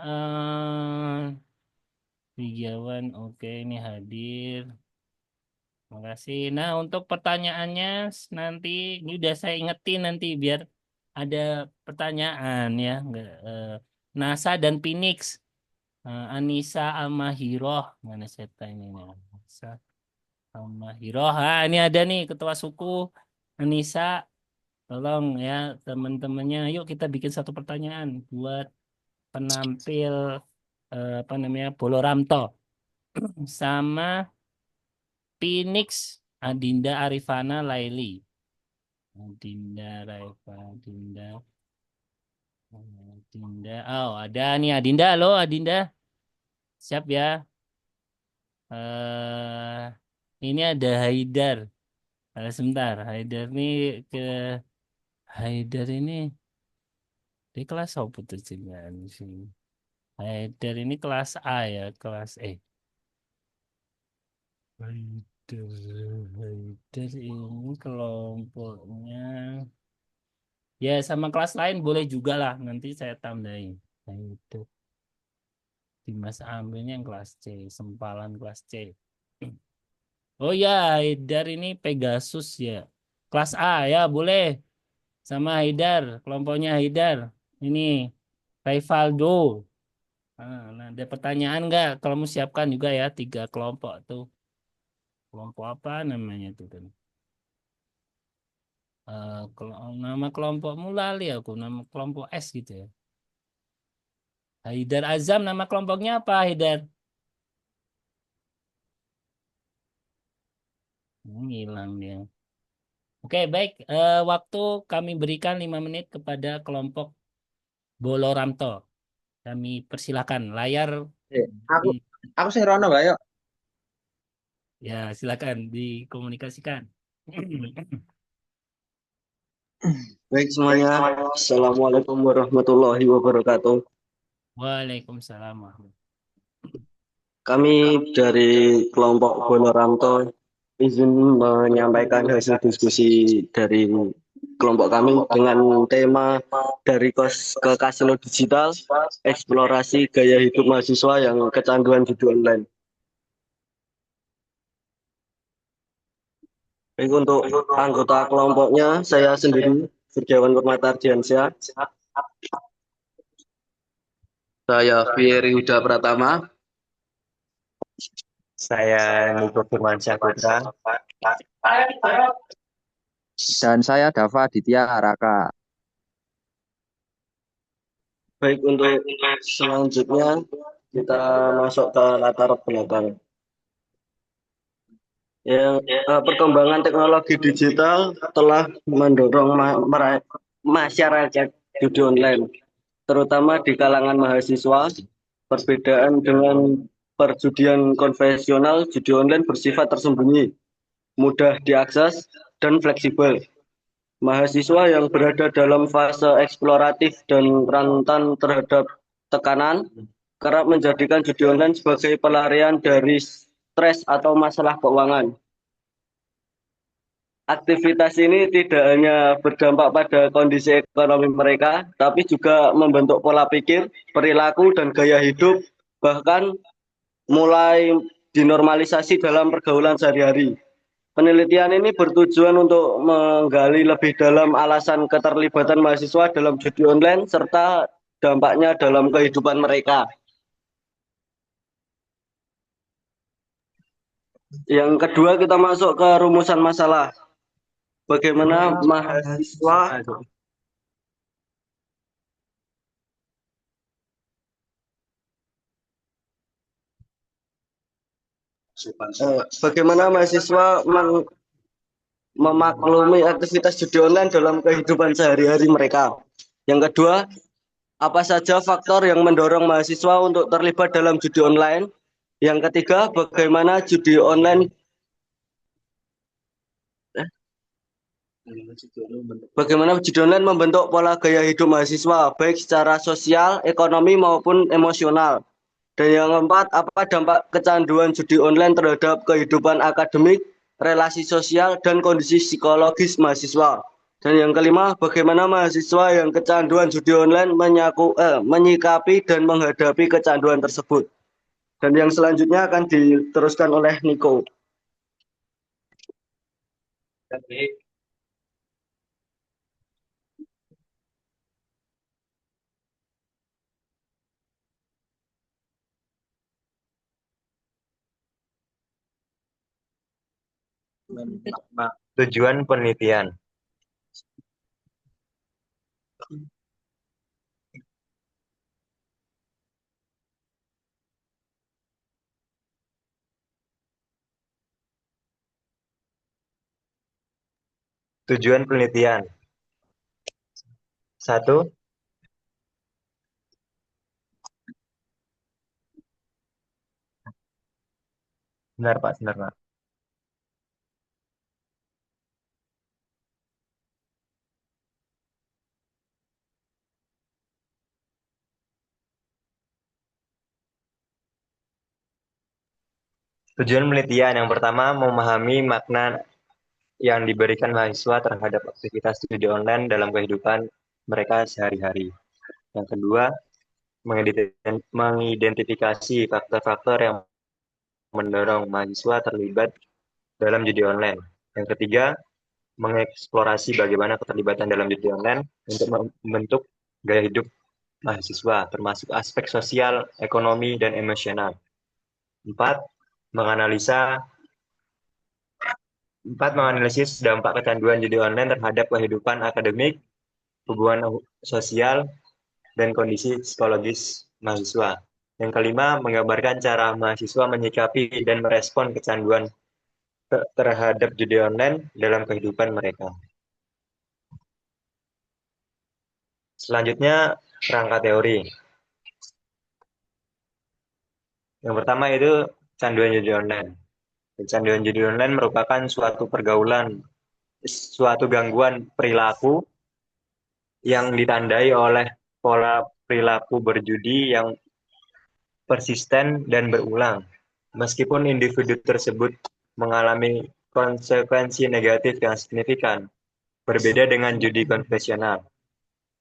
Wigiawan, oke, ini hadir. Terima kasih. Nah, untuk pertanyaannya nanti ini udah saya ingetin nanti biar ada pertanyaan ya. NASA dan Phoenix. Anissa Almahiroh. Mana saya tanya ini? Anissa Almahiroh. Ini ada nih ketua suku Anissa. Tolong ya teman-temannya. Yuk kita bikin satu pertanyaan buat penampil apa namanya Boloramto sama Phoenix Adinda Arifana Laili. Adinda Adinda. Oh, ada nih Adinda. Halo Adinda. Siap ya. Ini ada Haidar. Sebentar, Haidar nih ke Haidar ini di kelas apa tuh jenengan sini? Haidar ini kelas A ya, kelas Haidar ini kelompoknya ya sama kelas lain boleh juga lah, nanti saya tambahin. Haidar. Dimas ambilnya yang kelas C, sempalan kelas C. Oh ya, Haidar ini Pegasus ya. Kelas A ya, boleh. Sama Haidar, kelompoknya Haidar. Ini Rivaldo. Nah, ada pertanyaan nggak? Kalau mau siapkan juga ya, 3 kelompok tuh. Kelompok apa namanya tuh kan? Nama kelompokmu lali aku, nama kelompok S gitu ya. Haidar Azam, nama kelompoknya apa Haidar? Hilang dia. Oke, baik. Waktu kami berikan 5 menit kepada kelompok Boloramto. Kami persilakan layar. Aku sing rono, Pak, yuk. Ya, silakan dikomunikasikan. Baik semuanya. Assalamualaikum warahmatullahi wabarakatuh. Waalaikumsalam. Kami dari kelompok Boloramto izin menyampaikan hasil diskusi dari kelompok kami dengan tema dari kos ke kasino digital, eksplorasi gaya hidup mahasiswa yang kecanduan judi online. Baik, untuk anggota kelompoknya, saya sendiri, Virgiawan Permata-Ardiansyah. Saya Fieri Huda Pratama. Saya Niko Firmansyah Putra. Dan saya Dava Aditya Araka. Baik, untuk selanjutnya kita masuk ke latar belakang. Perkembangan teknologi digital telah mendorong masyarakat judi online, terutama di kalangan mahasiswa. Perbedaan dengan perjudian konvensional, judi online bersifat tersembunyi, mudah diakses, dan fleksibel. Mahasiswa yang berada dalam fase eksploratif dan rentan terhadap tekanan kerap menjadikan judi online sebagai pelarian dari stres atau masalah keuangan. Aktivitas ini tidak hanya berdampak pada kondisi ekonomi mereka, tapi juga membentuk pola pikir, perilaku, dan gaya hidup, bahkan mulai dinormalisasi dalam pergaulan sehari-hari. Penelitian ini bertujuan untuk menggali lebih dalam alasan keterlibatan mahasiswa dalam judi online serta dampaknya dalam kehidupan mereka. Yang kedua, kita masuk ke rumusan masalah. Bagaimana mahasiswa memaklumi aktivitas judi online dalam kehidupan sehari-hari mereka. Yang kedua, apa saja faktor yang mendorong mahasiswa untuk terlibat dalam judi online? Yang ketiga, bagaimana judi online membentuk pola gaya hidup mahasiswa, baik secara sosial, ekonomi, maupun emosional. Dan yang keempat, apa dampak kecanduan judi online terhadap kehidupan akademik, relasi sosial, dan kondisi psikologis mahasiswa. Dan yang kelima, bagaimana mahasiswa yang kecanduan judi online menyikapi dan menghadapi kecanduan tersebut. Dan yang selanjutnya akan diteruskan oleh Niko. Tujuan penelitian. Tujuan penelitian. 1. Benar, Pak. Benar, Pak. Tujuan penelitian yang pertama, memahami makna yang diberikan mahasiswa terhadap aktivitas judi online dalam kehidupan mereka sehari-hari. Yang kedua, mengidentifikasi faktor-faktor yang mendorong mahasiswa terlibat dalam judi online. Yang ketiga, mengeksplorasi bagaimana keterlibatan dalam judi online untuk membentuk gaya hidup mahasiswa, termasuk aspek sosial, ekonomi, dan emosional. 4. Menganalisis dampak kecanduan judi online terhadap kehidupan akademik, hubungan sosial, dan kondisi psikologis mahasiswa. Yang kelima, menggambarkan cara mahasiswa menyikapi dan merespon kecanduan terhadap judi online dalam kehidupan mereka. Selanjutnya, kerangka teori. Yang pertama itu canduan judi online. Kecanduan judi online merupakan suatu gangguan perilaku yang ditandai oleh pola perilaku berjudi yang persisten dan berulang. Meskipun individu tersebut mengalami konsekuensi negatif yang signifikan, berbeda dengan judi konvensional.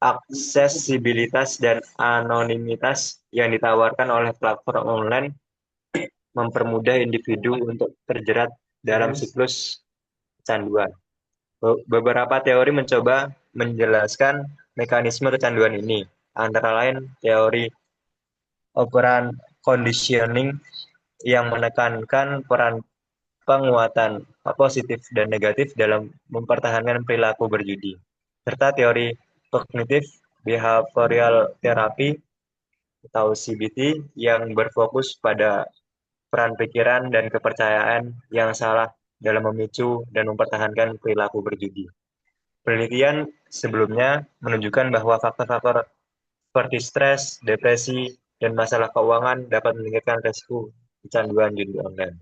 Aksesibilitas dan anonimitas yang ditawarkan oleh platform online mempermudah individu untuk terjerat dalam siklus kecanduan. Beberapa teori mencoba menjelaskan mekanisme kecanduan ini, antara lain teori operant conditioning yang menekankan peran penguatan positif dan negatif dalam mempertahankan perilaku berjudi, serta teori kognitif behavioral therapy atau CBT yang berfokus pada peran pikiran dan kepercayaan yang salah dalam memicu dan mempertahankan perilaku berjudi. Penelitian sebelumnya menunjukkan bahwa faktor-faktor seperti stres, depresi, dan masalah keuangan dapat meningkatkan resiko kecanduan judi online.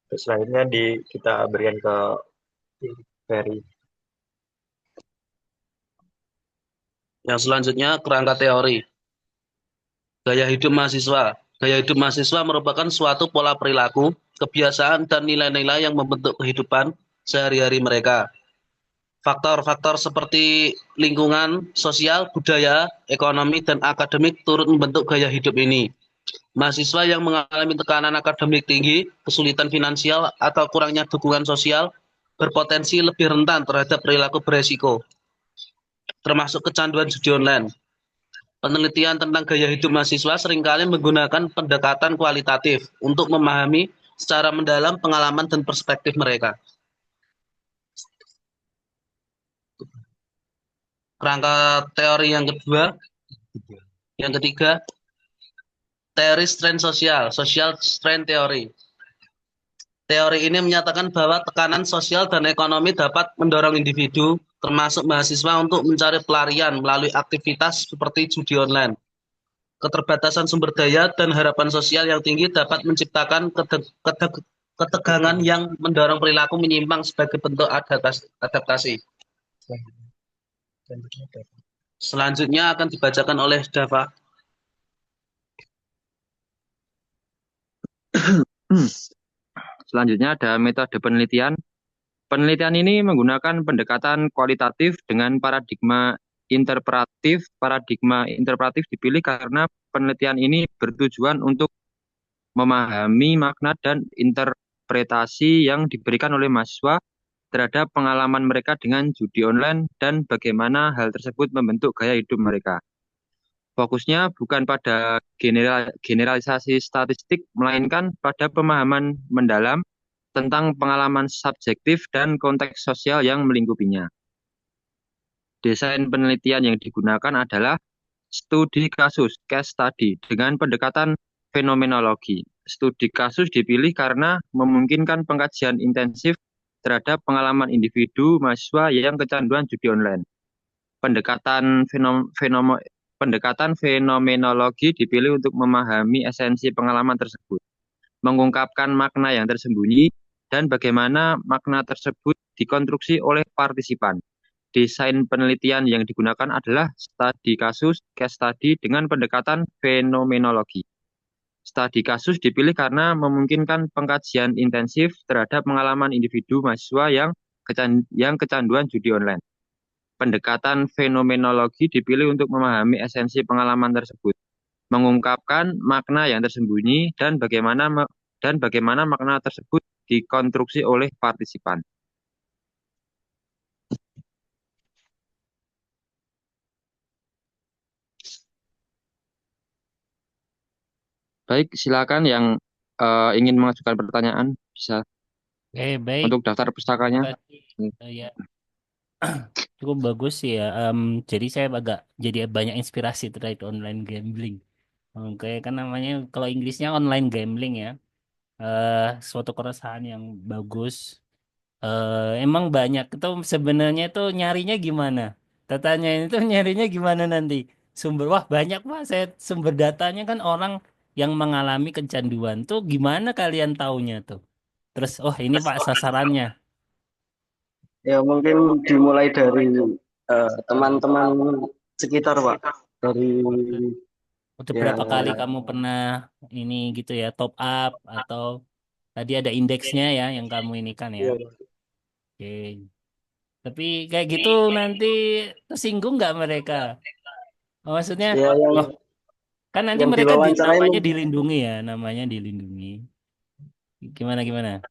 Terus selanjutnya kita berikan ke Ferry. Yang selanjutnya, kerangka teori. Gaya hidup mahasiswa. Gaya hidup mahasiswa merupakan suatu pola perilaku, kebiasaan, dan nilai-nilai yang membentuk kehidupan sehari-hari mereka. Faktor-faktor seperti lingkungan, sosial, budaya, ekonomi, dan akademik turut membentuk gaya hidup ini. Mahasiswa yang mengalami tekanan akademik tinggi, kesulitan finansial, atau kurangnya dukungan sosial berpotensi lebih rentan terhadap perilaku beresiko, termasuk kecanduan judi online. Penelitian tentang gaya hidup mahasiswa seringkali menggunakan pendekatan kualitatif untuk memahami secara mendalam pengalaman dan perspektif mereka. Kerangka teori yang ketiga, teori strain sosial, social strain theory. Teori ini menyatakan bahwa tekanan sosial dan ekonomi dapat mendorong individu, termasuk mahasiswa, untuk mencari pelarian melalui aktivitas seperti judi online. Keterbatasan sumber daya dan harapan sosial yang tinggi dapat menciptakan ketegangan yang mendorong perilaku menyimpang sebagai bentuk adaptasi. Selanjutnya akan dibacakan oleh Dava. Selanjutnya ada metode penelitian. Penelitian ini menggunakan pendekatan kualitatif dengan paradigma interpretatif. Paradigma interpretatif dipilih karena penelitian ini bertujuan untuk memahami makna dan interpretasi yang diberikan oleh mahasiswa terhadap pengalaman mereka dengan judi online dan bagaimana hal tersebut membentuk gaya hidup mereka. Fokusnya bukan pada generalisasi statistik, melainkan pada pemahaman mendalam tentang pengalaman subjektif dan konteks sosial yang melingkupinya. Desain penelitian yang digunakan adalah studi kasus, case study, dengan pendekatan fenomenologi. Studi kasus dipilih karena memungkinkan pengkajian intensif terhadap pengalaman individu mahasiswa yang kecanduan judi online. Pendekatan fenomenologi dipilih untuk memahami esensi pengalaman tersebut, mengungkapkan makna yang tersembunyi, dan bagaimana makna tersebut dikonstruksi oleh partisipan. Desain penelitian yang digunakan adalah studi kasus, case study, dengan pendekatan fenomenologi. Studi kasus dipilih karena memungkinkan pengkajian intensif terhadap pengalaman individu mahasiswa yang kecanduan judi online. Pendekatan fenomenologi dipilih untuk memahami esensi pengalaman tersebut, mengungkapkan makna yang tersembunyi, dan bagaimana makna tersebut dikonstruksi oleh partisipan. Baik, silakan yang ingin mengajukan pertanyaan bisa Baik. untuk daftar pustakanya. Ya, cukup bagus sih ya. Jadi saya jadi banyak inspirasi terkait online gambling. Oke, kan namanya kalau Inggrisnya online gambling ya. Suatu keresahan yang bagus. Emang banyak itu sebenarnya itu nyarinya gimana? Datanya itu nyarinya gimana nanti? Wah banyak Pak, saya sumber datanya kan orang yang mengalami kecanduan tuh gimana kalian taunya tuh? Terus, oh ini Pak sasarannya. Ya mungkin dimulai dari teman-teman sekitar Pak. Dari Udah ya berapa kali kamu pernah ini gitu ya, top up atau tadi ada indeksnya ya yang kamu ini kan ya? ya, Oke. Tapi kayak gitu nanti tersinggung nggak mereka? Oh, maksudnya, ya oh kan nanti yang mereka diwawancarai namanya dilindungi ya, namanya dilindungi. Gimana gimana?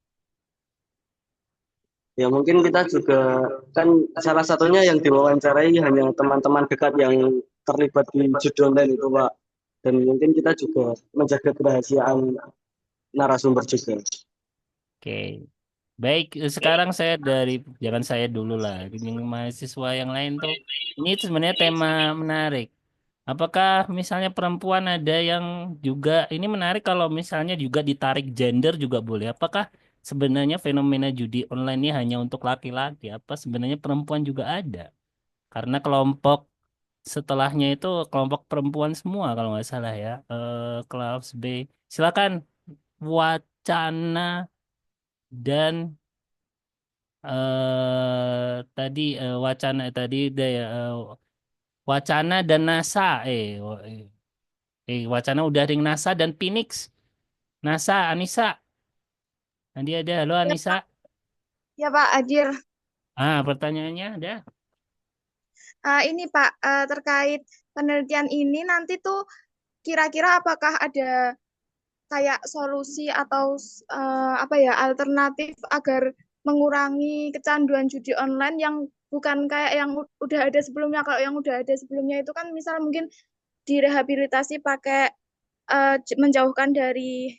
ya mungkin kita juga kan salah satunya yang diwawancarai hanya teman-teman dekat yang terlibat di judi online itu Pak. Dan mungkin kita juga menjaga kerahasiaan narasumber juga. Oke. Baik, sekarang saya jangan saya dulu lah, yang mahasiswa yang lain tuh, ini sebenarnya tema menarik. Apakah misalnya perempuan ada yang juga, ini menarik kalau misalnya juga ditarik gender juga boleh. Apakah sebenarnya fenomena judi online ini hanya untuk laki-laki? Apa sebenarnya perempuan juga ada? Karena kelompok setelahnya itu kelompok perempuan semua kalau nggak salah ya. Kelas B. Silakan wacana dan wacana tadi wacana dan NASA wacana udah ada yang NASA dan Phoenix. NASA Anissa. Nanti ada halo Ya, Anissa. Pak. Ya, Pak Adir. Pertanyaannya ada. Ini Pak, terkait penelitian ini nanti tuh kira-kira apakah ada kayak solusi atau apa ya alternatif agar mengurangi kecanduan judi online yang bukan kayak yang udah ada sebelumnya. Kalau yang udah ada sebelumnya itu kan misal mungkin direhabilitasi pakai menjauhkan dari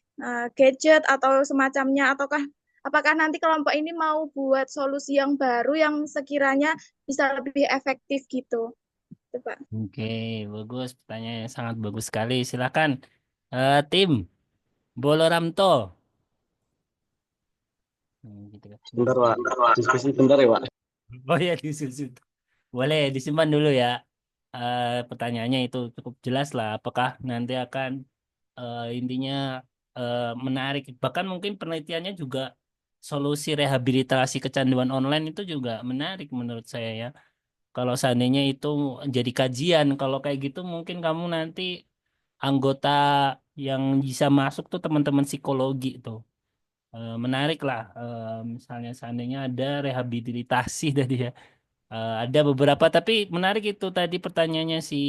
gadget atau semacamnya, ataukah apakah nanti kelompok ini mau buat solusi yang baru yang sekiranya bisa lebih efektif gitu. Coba. Oke, bagus. Pertanyaan yang sangat bagus sekali. Silakan, tim Boloramto. Gitu kan. Sebentar, Pak. Diskusi bentar ya, Pak. Oh ya, disusun. Boleh disimpan dulu ya. Pertanyaannya itu cukup jelas lah. Apakah nanti akan intinya menarik. Bahkan mungkin penelitiannya juga solusi rehabilitasi kecanduan online itu juga menarik menurut saya ya. Kalau seandainya itu jadi kajian, kalau kayak gitu mungkin kamu nanti anggota yang bisa masuk tuh teman-teman psikologi tuh. Menarik lah. Misalnya seandainya ada rehabilitasi tadi ya. Ada beberapa, tapi menarik itu tadi pertanyaannya si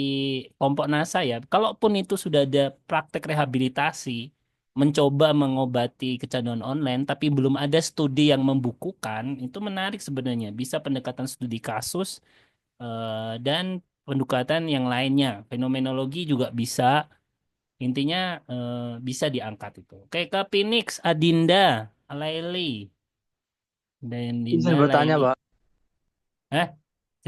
kelompok NASA ya. Kalaupun itu sudah ada praktek rehabilitasi, mencoba mengobati kecanduan online, tapi belum ada studi yang membukukan, itu menarik sebenarnya. Bisa pendekatan studi kasus dan pendekatan yang lainnya. Fenomenologi juga bisa. Intinya bisa diangkat itu. Oke, ke Phoenix, Adinda, Laili, dan Bisa Dinda, bertanya, Laili. Pak. Eh,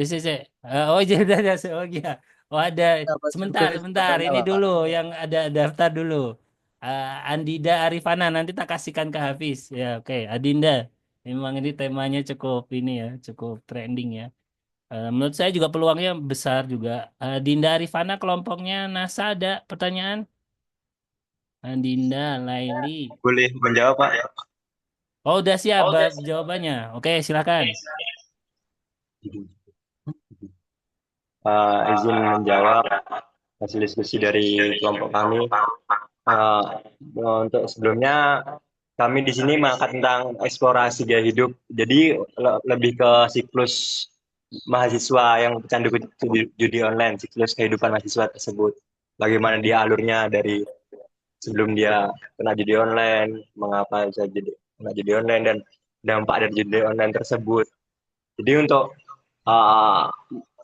si. Oh, jadi ada. Oh iya. Oh ada. Dapat juga Sebentar. bertanya, Ini Pak. dulu yang ada daftar dulu. Andida Arifana nanti tak kasihkan ke Hafiz. Ya, oke. Adinda. Memang ini temanya cukup ini ya, cukup trending ya. Menurut saya juga peluangnya besar juga. Dinda Arifana kelompoknya NASA ada pertanyaan? Andinda, Laili. Boleh menjawab, Pak? Oh, udah siap jawabannya. Oke, silakan. Izin menjawab hasil diskusi dari kelompok kami. Untuk sebelumnya kami di sini mengangkat tentang eksplorasi gaya hidup. Jadi lebih ke siklus mahasiswa yang pecandu judi online, siklus kehidupan mahasiswa tersebut. Bagaimana dia alurnya dari sebelum dia kena judi online, mengapa bisa jadi kena judi online dan dampak dari judi online tersebut. Jadi untuk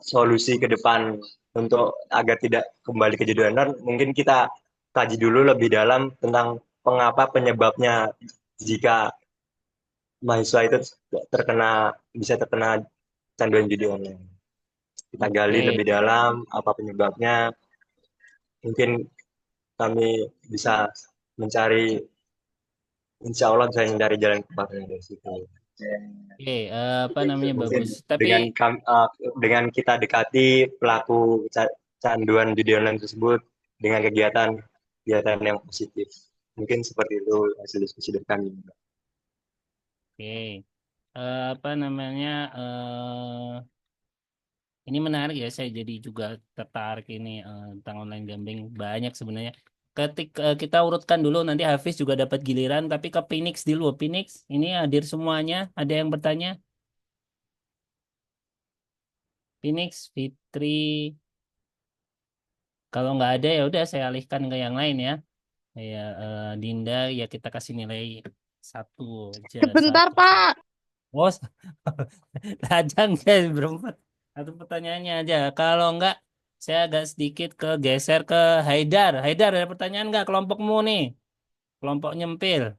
solusi ke depan untuk agar tidak kembali ke judi online, mungkin kita kaji dulu lebih dalam tentang mengapa penyebabnya jika mahasiswa itu bisa terkena canduan judi online. Kita gali lebih dalam apa penyebabnya. Mungkin kami bisa mencari, insya Allah bisa mencari jalan keluarnya dari situ. Oke, apa namanya Mungkin bagus. Tapi dengan kita dekati pelaku canduan judi online tersebut dengan kegiatan yang positif. Mungkin seperti itu hasil diskusi dari kami. oke, apa namanya? Ini menarik ya. Saya jadi juga tertarik ini tentang online gambling banyak sebenarnya. Ketika kita urutkan dulu, nanti Hafiz juga dapat giliran. Tapi ke Phoenix dulu. Phoenix, ini hadir semuanya. Ada yang bertanya? Phoenix, Fitri. Kalau nggak ada ya udah saya alihkan ke yang lain ya. Ya, Dinda ya kita kasih nilai 1 aja. Sebentar, 1. Pak. Oh, tajam guys berempat. Satu pertanyaannya aja. Kalau enggak, saya agak sedikit geser ke Haidar. Haidar ada pertanyaan enggak kelompokmu nih? Kelompok nyempil.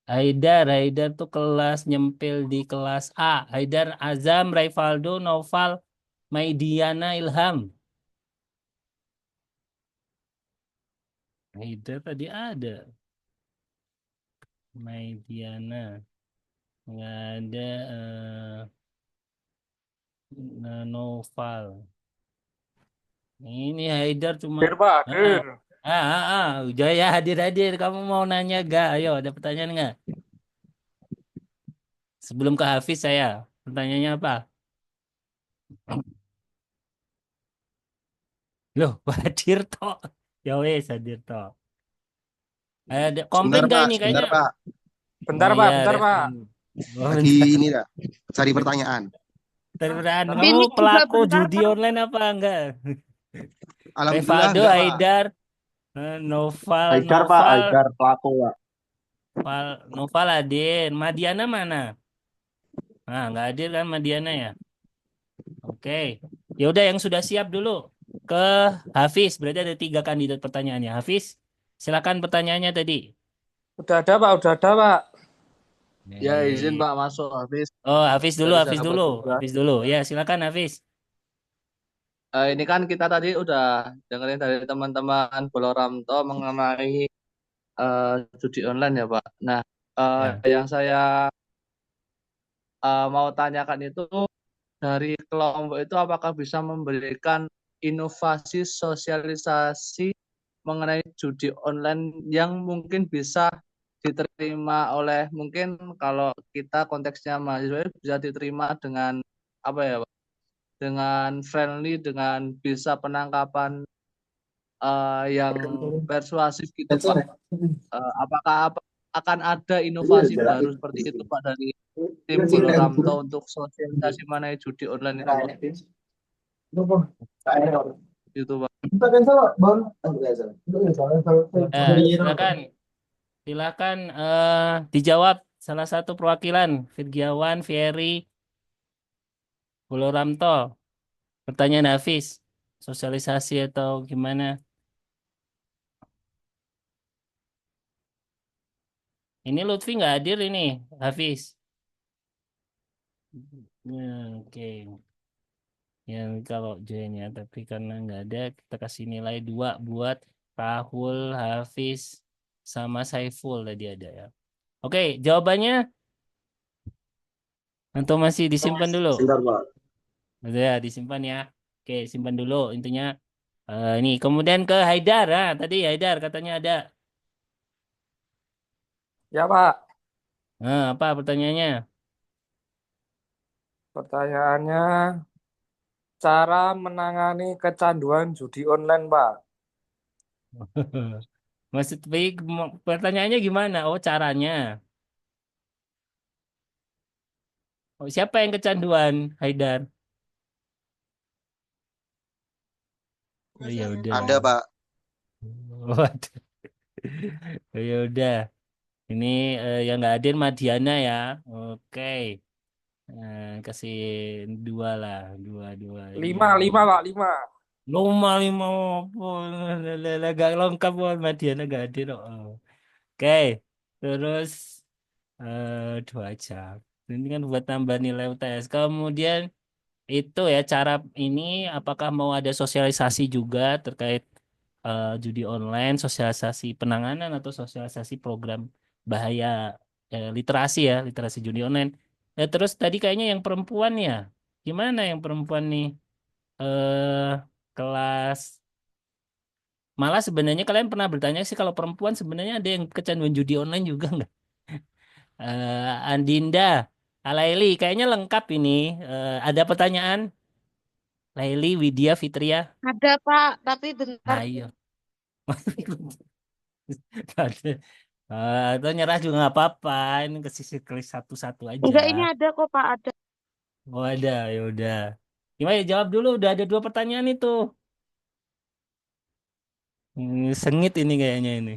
Haidar tuh kelas nyempil di kelas A. Haidar, Azam, Raivaldo, Noval, Maidiana, Ilham. Haidar tadi ada. Maidiana. Nggak ada Noval. Ini Haidar cuma Pak, udah ya hadir. Kamu mau nanya gak? Ayo, ada pertanyaan nggak? Sebelum ke Hafiz saya, pertanyaannya apa? Loh, hadir toh. Ya wes hadir toh. Ada komplain gak ini kayaknya? Bentar, Oh, Pak. iya, Bentar, Pak. Oh, Lagi bentar. ini dah, cari pertanyaan. Kamu Phoenix juga pelaku bentar, judi Pak. online apa enggak? Alhamdulillah Revado, enggak, Pak. Haidar, Noval, Haidar Pak, Noval, Haidar pelaku Pak. Noval hadir. Madiana mana? Nah, nggak hadir kan Madiana ya? Oke. Ya udah yang sudah siap dulu ke Hafiz. Berarti ada 3 kandidat pertanyaannya. Hafiz, silakan pertanyaannya tadi. Udah ada Pak, udah ada Pak. Ya izin Baik. Pak masuk habis Oh, Hafiz dulu, dari Hafiz sahabat dulu, juga. Hafiz dulu. Ya, silakan Hafiz. Ini kan kita tadi udah dengerin dari teman-teman Boloramto mengenai judi online ya Pak. Nah, Ya. yang saya mau tanyakan itu dari kelompok itu apakah bisa memberikan inovasi sosialisasi mengenai judi online yang mungkin bisa diterima oleh mungkin kalau kita konteksnya mahasiswa bisa diterima dengan apa ya Pak? Dengan friendly, dengan bisa penangkapan yang persuasif gitu Pak. Apakah akan ada inovasi baru seperti itu Pak dari tim Boloramto untuk sosialisasi mengenai judi online itu Pak? Itu Pak. Silakan. Silakan dijawab salah satu perwakilan Firgiawan, Fieri, Boloramto. Pertanyaan Hafiz. Sosialisasi atau gimana? Ini Lutfi nggak hadir ini, Hafiz. Oke. Yang kalau join ya, tapi karena nggak ada, kita kasih nilai 2 buat Rahul, Hafiz, sama Saiful tadi ada ya. Oke, jawabannya atau masih disimpan dulu? Sebentar, Pak. Udah ya, disimpan ya. Oke, simpan dulu intinya. Ini kemudian ke Haidar, tadi Haidar katanya ada. Ya Pak, Apa pertanyaannya? pertanyaannya cara menangani kecanduan judi online Pak. Maksud baik, pertanyaannya gimana? Oh, caranya. Oh, siapa yang kecanduan, Haidar? Oh, ya udah. Ada Pak. Waduh. Oh, ya udah. Ini yang nggak hadir Madiana ya. Oke. Kasih 2 lah, 2 2. 5 Pak, 5. Lima pun agak lengkap pun Madiana nggak hadir. Oh. Oke. Terus 2 jam. Ini kan buat tambah nilai UTS. Kemudian itu ya cara ini apakah mau ada sosialisasi juga terkait judi online, sosialisasi penanganan atau sosialisasi program bahaya literasi ya, literasi judi online. Terus tadi kayaknya yang perempuan ya. Gimana yang perempuan nih? Kelas malah sebenarnya kalian pernah bertanya sih kalau perempuan sebenarnya ada yang kecanduan judi online juga nggak? Andinda, Alaili, kayaknya lengkap ini. Ada pertanyaan? Laili, Widya, Fitria. Ada Pak, tapi bentar. Ayo. Ada. Atau nyerah juga nggak apa-apa. Ini ke sisi klik satu-satu aja. Enggak, ini ada kok Pak, ada. Oh ada, ya udah. Gimana ya, jawab dulu. Udah ada 2 pertanyaan itu. Sengit ini kayaknya ini.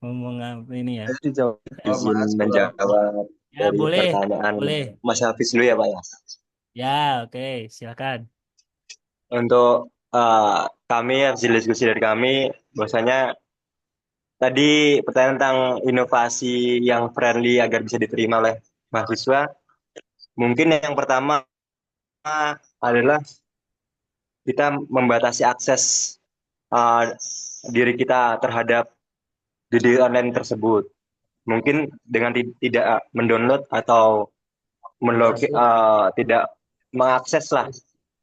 Ngomong apa ini ya? Izin menjawab Ya dari boleh, pertanyaan boleh. Mas Hafiz dulu ya Pak ya. Ya oke, silakan. Untuk kami hasil diskusi dari kami, bahwasanya tadi pertanyaan tentang inovasi yang friendly agar bisa diterima oleh mahasiswa. Mungkin yang pertama adalah kita membatasi akses diri kita terhadap judi online tersebut. Mungkin dengan tidak mendownload atau tidak mengakses lah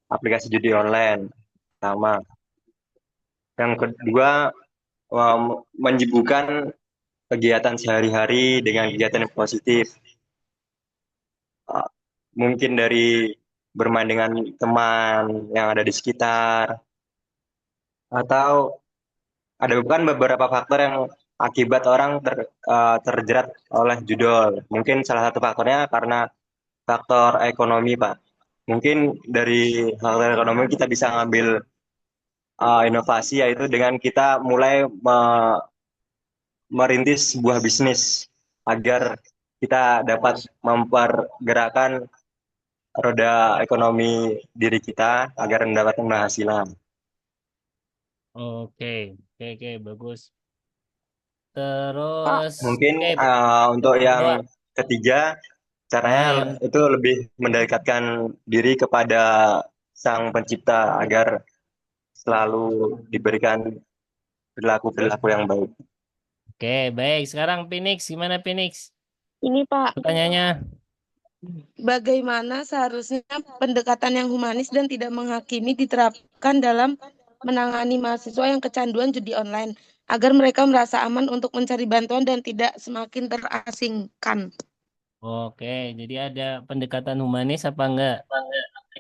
aplikasi judi online. Sama. Yang kedua, menyibukkan kegiatan sehari-hari dengan kegiatan yang positif. Mungkin dari bermain dengan teman yang ada di sekitar, atau ada bukan beberapa faktor yang akibat orang terjerat oleh judul. Mungkin salah satu faktornya karena faktor ekonomi, Pak. Mungkin dari faktor ekonomi kita bisa ngambil inovasi, yaitu dengan kita mulai merintis sebuah bisnis agar kita dapat mempergerakkan roda ekonomi diri kita agar mendapatkan penghasilan. Oke, oke, oke, bagus. Pak, Terus, Mungkin oke, untuk ya, yang ketiga, caranya yang itu lebih mendekatkan diri kepada Sang Pencipta agar selalu diberikan perilaku-perilaku yang baik. oke, baik. Sekarang Phoenix, gimana Phoenix? ini Pak, Pertanyaannya, bagaimana seharusnya pendekatan yang humanis dan tidak menghakimi diterapkan dalam menangani mahasiswa yang kecanduan judi online agar mereka merasa aman untuk mencari bantuan dan tidak semakin terasingkan. oke, jadi ada pendekatan humanis apa enggak?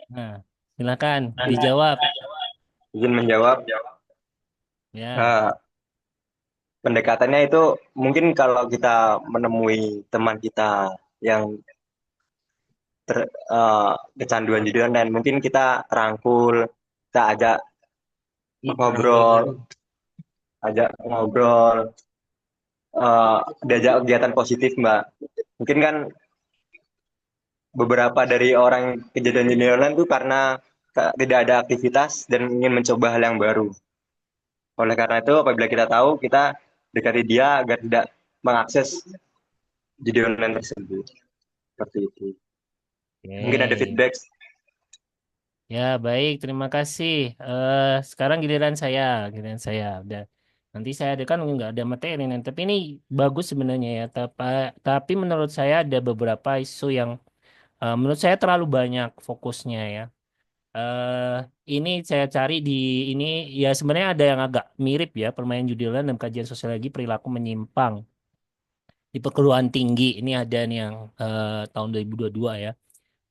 Nah, silakan dijawab. Izin menjawab, Ya, pendekatannya itu mungkin kalau kita menemui teman kita yang kecanduan judi online, mungkin kita rangkul, kita ngobrol, ajak ngobrol, diajak kegiatan positif, Mbak. Mungkin kan beberapa dari orang kejadian judi online itu karena tidak ada aktivitas dan ingin mencoba hal yang baru. Oleh karena itu, apabila kita tahu, kita dekati dia agar tidak mengakses judi online tersebut. Seperti itu. Mungkin ada oke. feedback. Ya, baik, terima kasih. Sekarang giliran saya. Udah. Nanti saya ada kan nggak ada materi nih, tapi ini bagus sebenarnya ya. Tapi menurut saya ada beberapa isu yang menurut saya terlalu banyak fokusnya ya. eh ini saya cari di ini ya sebenarnya ada yang agak mirip ya permainan judi online dan kajian sosiologi perilaku menyimpang di perguruan tinggi. Ini ada nih yang tahun 2022 ya.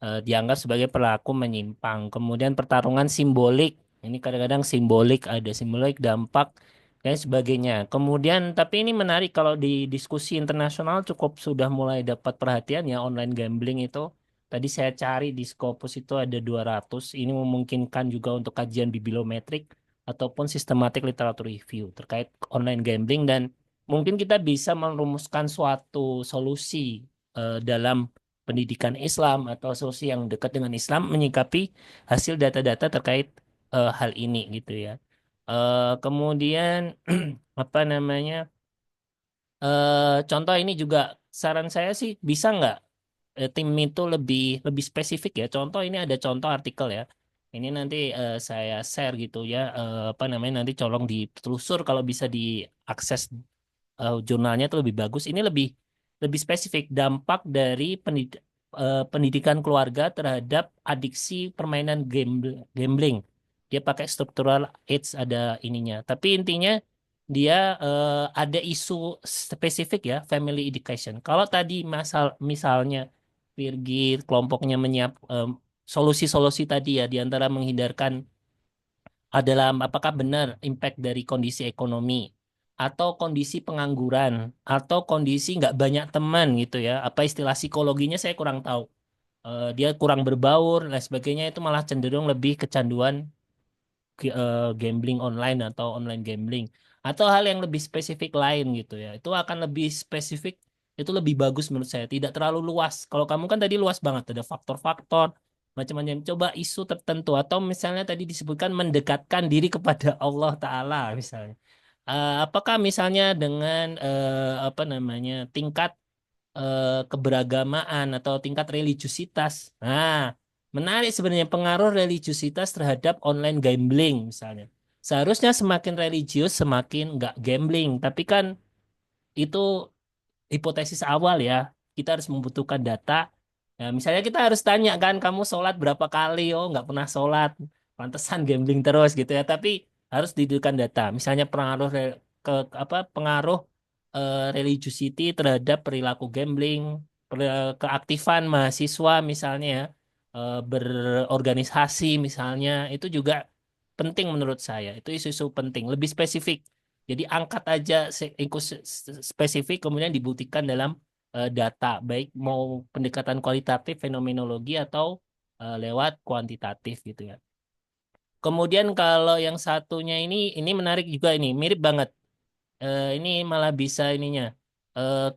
Dianggap sebagai perilaku menyimpang. Kemudian pertarungan simbolik. Ini kadang-kadang simbolik, ada simbolik, dampak, dan sebagainya. Kemudian, tapi ini menarik kalau di diskusi internasional cukup sudah mulai dapat perhatian ya online gambling itu. Tadi saya cari di Scopus itu ada 200. Ini memungkinkan juga untuk kajian bibliometrik ataupun sistematik literatur review terkait online gambling dan mungkin kita bisa merumuskan suatu solusi dalam pendidikan Islam atau solusi yang dekat dengan Islam menyikapi hasil data-data terkait hal ini gitu ya. Kemudian apa namanya? Contoh ini juga saran saya sih bisa nggak tim itu lebih lebih spesifik ya. Contoh ini ada contoh artikel ya. Ini nanti saya share gitu ya. Apa namanya nanti colong ditelusur kalau bisa diakses jurnalnya itu lebih bagus. Ini lebih lebih spesifik dampak dari pendidikan keluarga terhadap adiksi permainan gambling. Dia pakai struktural age ada ininya. Tapi intinya dia ada isu spesifik ya, family education. Kalau tadi misalnya Virgil kelompoknya solusi-solusi tadi ya, di antara menghindarkan adalah apakah benar impact dari kondisi ekonomi atau kondisi pengangguran atau kondisi nggak banyak teman gitu ya. Apa istilah psikologinya saya kurang tahu. Dia kurang berbaur dan sebagainya itu malah cenderung lebih kecanduan gambling online atau online gambling atau hal yang lebih spesifik lain gitu ya. Itu akan lebih spesifik, itu lebih bagus menurut saya, tidak terlalu luas. Kalau kamu kan tadi luas banget, ada faktor-faktor macam-macam. Coba isu tertentu atau misalnya tadi disebutkan mendekatkan diri kepada Allah Ta'ala misalnya. Apakah misalnya dengan apa namanya tingkat keberagamaan atau tingkat religiusitas. Nah, menarik sebenarnya pengaruh religiusitas terhadap online gambling misalnya. Seharusnya semakin religius semakin nggak gambling, tapi kan itu hipotesis awal ya. Kita harus membutuhkan data. Ya, misalnya kita harus tanya kan, kamu sholat berapa kali? Oh, nggak pernah sholat. Pantesan gambling terus gitu ya. Tapi harus didirikan data. Misalnya pengaruh religiosity terhadap perilaku gambling, keaktifan mahasiswa misalnya ya, berorganisasi misalnya, itu juga penting menurut saya. Itu isu-isu penting, lebih spesifik. Jadi angkat aja spesifik kemudian dibuktikan dalam data, baik mau pendekatan kualitatif fenomenologi atau lewat kuantitatif gitu ya. Kemudian kalau yang satunya ini menarik juga, ini mirip banget. Ini malah bisa ininya.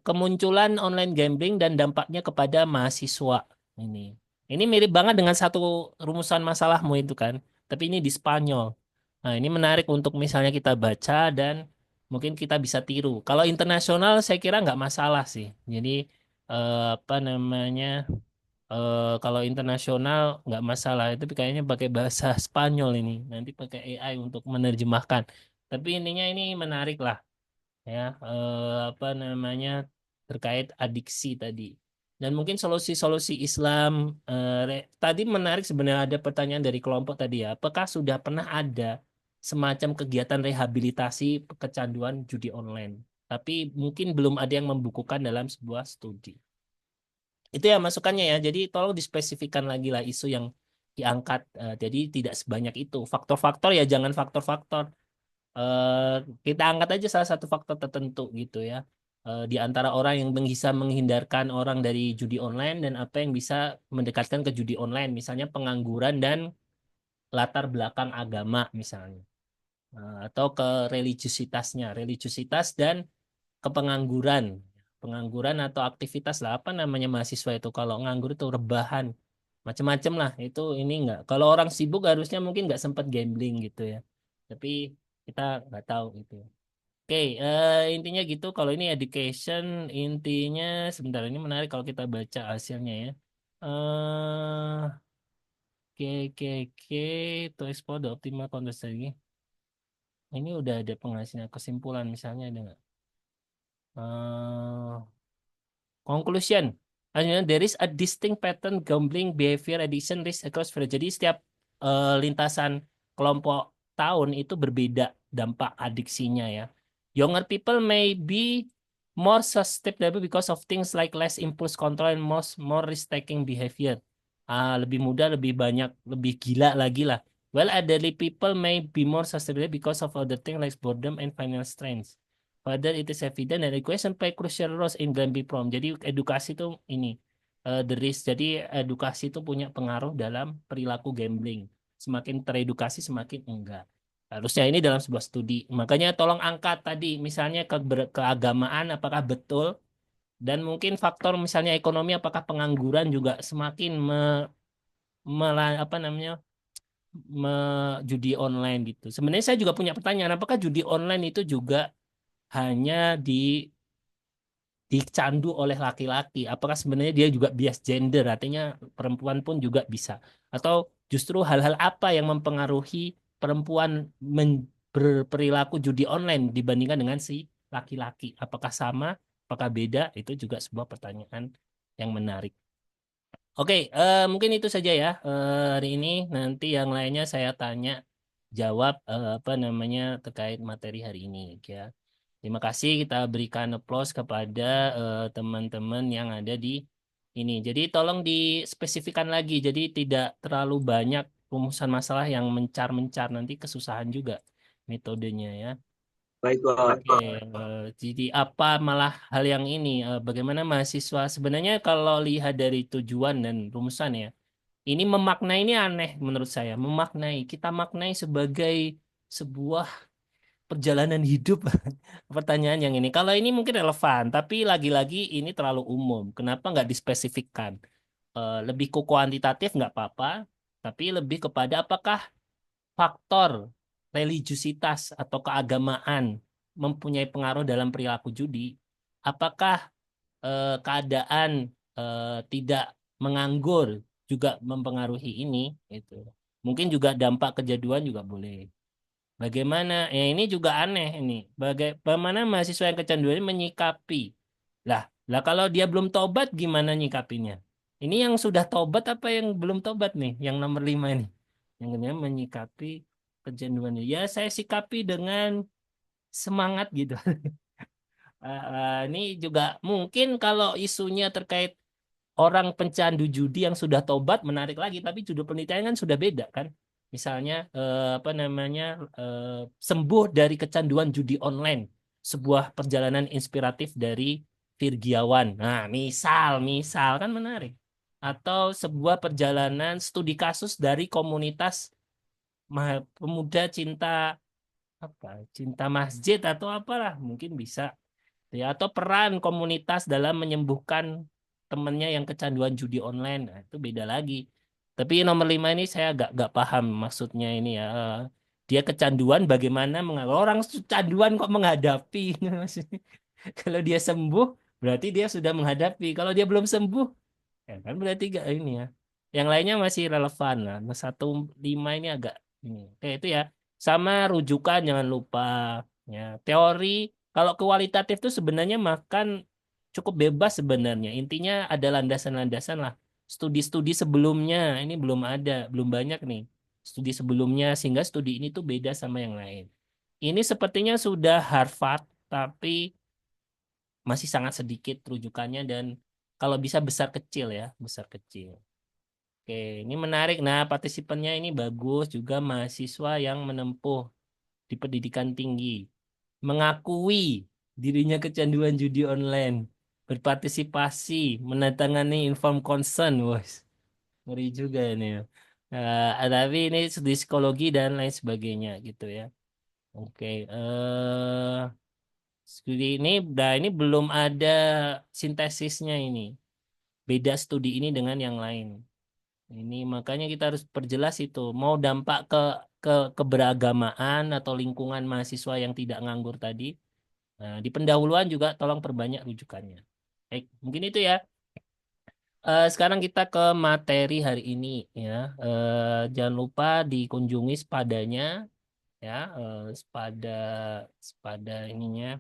Kemunculan online gambling dan dampaknya kepada mahasiswa. Ini. Ini mirip banget dengan satu rumusan masalahmu itu kan. Tapi ini di Spanyol. Nah, ini menarik untuk misalnya kita baca dan mungkin kita bisa tiru. Kalau internasional saya kira nggak masalah sih. Jadi apa namanya? Kalau internasional nggak masalah. Tapi kayaknya pakai bahasa Spanyol ini. Nanti pakai AI untuk menerjemahkan. Tapi intinya ini menarik lah ya, apa namanya, terkait adiksi tadi, dan mungkin solusi-solusi Islam. Tadi menarik sebenarnya, ada pertanyaan dari kelompok tadi ya, apakah sudah pernah ada semacam kegiatan rehabilitasi kecanduan judi online, tapi mungkin belum ada yang membukukan dalam sebuah studi. Itu ya masukannya ya, jadi tolong dispesifikkan lagi lah isu yang diangkat. Jadi tidak sebanyak itu faktor-faktor ya, jangan faktor-faktor. eh, Kita angkat aja salah satu faktor tertentu gitu ya. Di antara orang yang bisa menghindarkan orang dari judi online dan apa yang bisa mendekatkan ke judi online, misalnya pengangguran dan latar belakang agama misalnya. Atau ke religiusitasnya, religiusitas dan kepengangguran. Pengangguran atau aktivitas lah, apa namanya mahasiswa itu kalau nganggur itu rebahan, macam-macam lah itu. Ini enggak, kalau orang sibuk harusnya mungkin nggak sempat gambling gitu ya, tapi kita nggak tahu gitu. Oke, intinya gitu. Kalau ini education, intinya sebentar, ini menarik kalau kita baca hasilnya ya. KKK to explore the optimal context lagi. Ini udah ada penghasilan kesimpulan misalnya, ada nggak? Eh, Conclusion. There is a distinct pattern gambling behavior addiction risk across various. Jadi setiap lintasan kelompok tahun itu berbeda dampak adiksinya ya. Younger people may be more susceptible because of things like less impulse control and more risk-taking behavior. Lebih mudah, lebih banyak, lebih gila lagi lah. Well, elderly people may be more susceptible because of other things like boredom and financial strains. Further, it is evident that education play crucial roles in gambling problem. Jadi edukasi itu ini, the risk. Jadi edukasi itu punya pengaruh dalam perilaku gambling. Semakin teredukasi semakin enggak. Harusnya ini dalam sebuah studi. Makanya tolong angkat tadi misalnya keagamaan apakah betul, dan mungkin faktor misalnya ekonomi, apakah pengangguran juga semakin apa namanya, judi online gitu. Sebenarnya saya juga punya pertanyaan, apakah judi online itu juga hanya dicandu oleh laki-laki? Apakah sebenarnya dia juga bias gender, artinya perempuan pun juga bisa? Atau justru hal-hal apa yang mempengaruhi perempuan berperilaku judi online dibandingkan dengan si laki-laki? Apakah sama? Apakah beda? Itu juga sebuah pertanyaan yang menarik. Oke, mungkin itu saja ya hari ini. Nanti yang lainnya saya tanya jawab apa namanya terkait materi hari ini ya. Terima kasih, kita berikan applause kepada teman-teman yang ada di ini. Jadi tolong dispesifikan lagi. Jadi tidak terlalu banyak rumusan masalah yang mencar-mencar, nanti kesusahan juga metodenya ya. Baik, Pak. Oke, jadi apa malah hal yang ini? Bagaimana mahasiswa sebenarnya kalau lihat dari tujuan dan rumusan ya, ini memaknai ini aneh menurut saya. Memaknai, kita maknai sebagai sebuah perjalanan hidup. Pertanyaan yang ini, kalau ini mungkin relevan, tapi lagi-lagi ini terlalu umum. Kenapa nggak dispesifikkan? Lebih ke kuantitatif nggak apa-apa, tapi lebih kepada apakah faktor religiusitas atau keagamaan mempunyai pengaruh dalam perilaku judi? Apakah keadaan tidak menganggur juga mempengaruhi ini? Itu mungkin juga dampak kejaduan juga boleh. Bagaimana? Ya ini juga aneh ini. Bagaimana mahasiswa yang kecanduan ini menyikapi? Lah kalau dia belum tobat gimana nyikapinya? Ini yang sudah tobat apa yang belum tobat nih? Yang nomor 5 ini. Yang kedua menyikapi kecanduan. Ya saya sikapi dengan semangat gitu. Ini juga mungkin kalau isunya terkait orang pencandu judi yang sudah tobat menarik lagi, tapi judul penelitian kan sudah beda kan. Misalnya apa namanya, sembuh dari kecanduan judi online, sebuah perjalanan inspiratif dari Virgiawan. Nah, misal kan menarik. Atau sebuah perjalanan studi kasus dari komunitas pemuda cinta apa? Cinta masjid atau apalah, mungkin bisa. Ya, atau peran komunitas dalam menyembuhkan temennya yang kecanduan judi online. Nah, itu beda lagi. Tapi nomor 5 ini saya agak paham maksudnya ini ya. Dia kecanduan bagaimana orang kecanduan kok menghadapi. Kalau dia sembuh berarti dia sudah menghadapi. Kalau dia belum sembuh ya kan berarti gak ini ya. Yang lainnya masih relevan lah. Nah, 1, 5 ini agak ini. Oke, itu ya. Sama rujukan jangan lupa ya. Teori kalau kualitatif itu sebenarnya makan cukup bebas sebenarnya. Intinya ada landasan-landasan lah. Studi-studi sebelumnya ini belum ada, belum banyak nih. Studi sebelumnya sehingga studi ini tuh beda sama yang lain. Ini sepertinya sudah Harvard tapi masih sangat sedikit rujukannya dan kalau bisa besar kecil ya, besar kecil. Oke, ini menarik. Nah, partisipannya ini bagus juga mahasiswa yang menempuh di pendidikan tinggi, mengakui dirinya kecanduan judi online, berpartisipasi, menandatangani informed consent, wos, ngeri juga ini. Tapi ini studi psikologi dan lain sebagainya gitu ya. Oke, studi ini, nah ini belum ada sintesisnya ini. Beda studi ini dengan yang lain. Ini makanya kita harus perjelas itu. Mau dampak ke keberagamaan atau lingkungan mahasiswa yang tidak nganggur tadi. Nah, di pendahuluan juga tolong perbanyak rujukannya. Baik, mungkin itu ya. Sekarang kita ke materi hari ini ya. Jangan lupa dikunjungi spadanya ya. Spada spada ininya.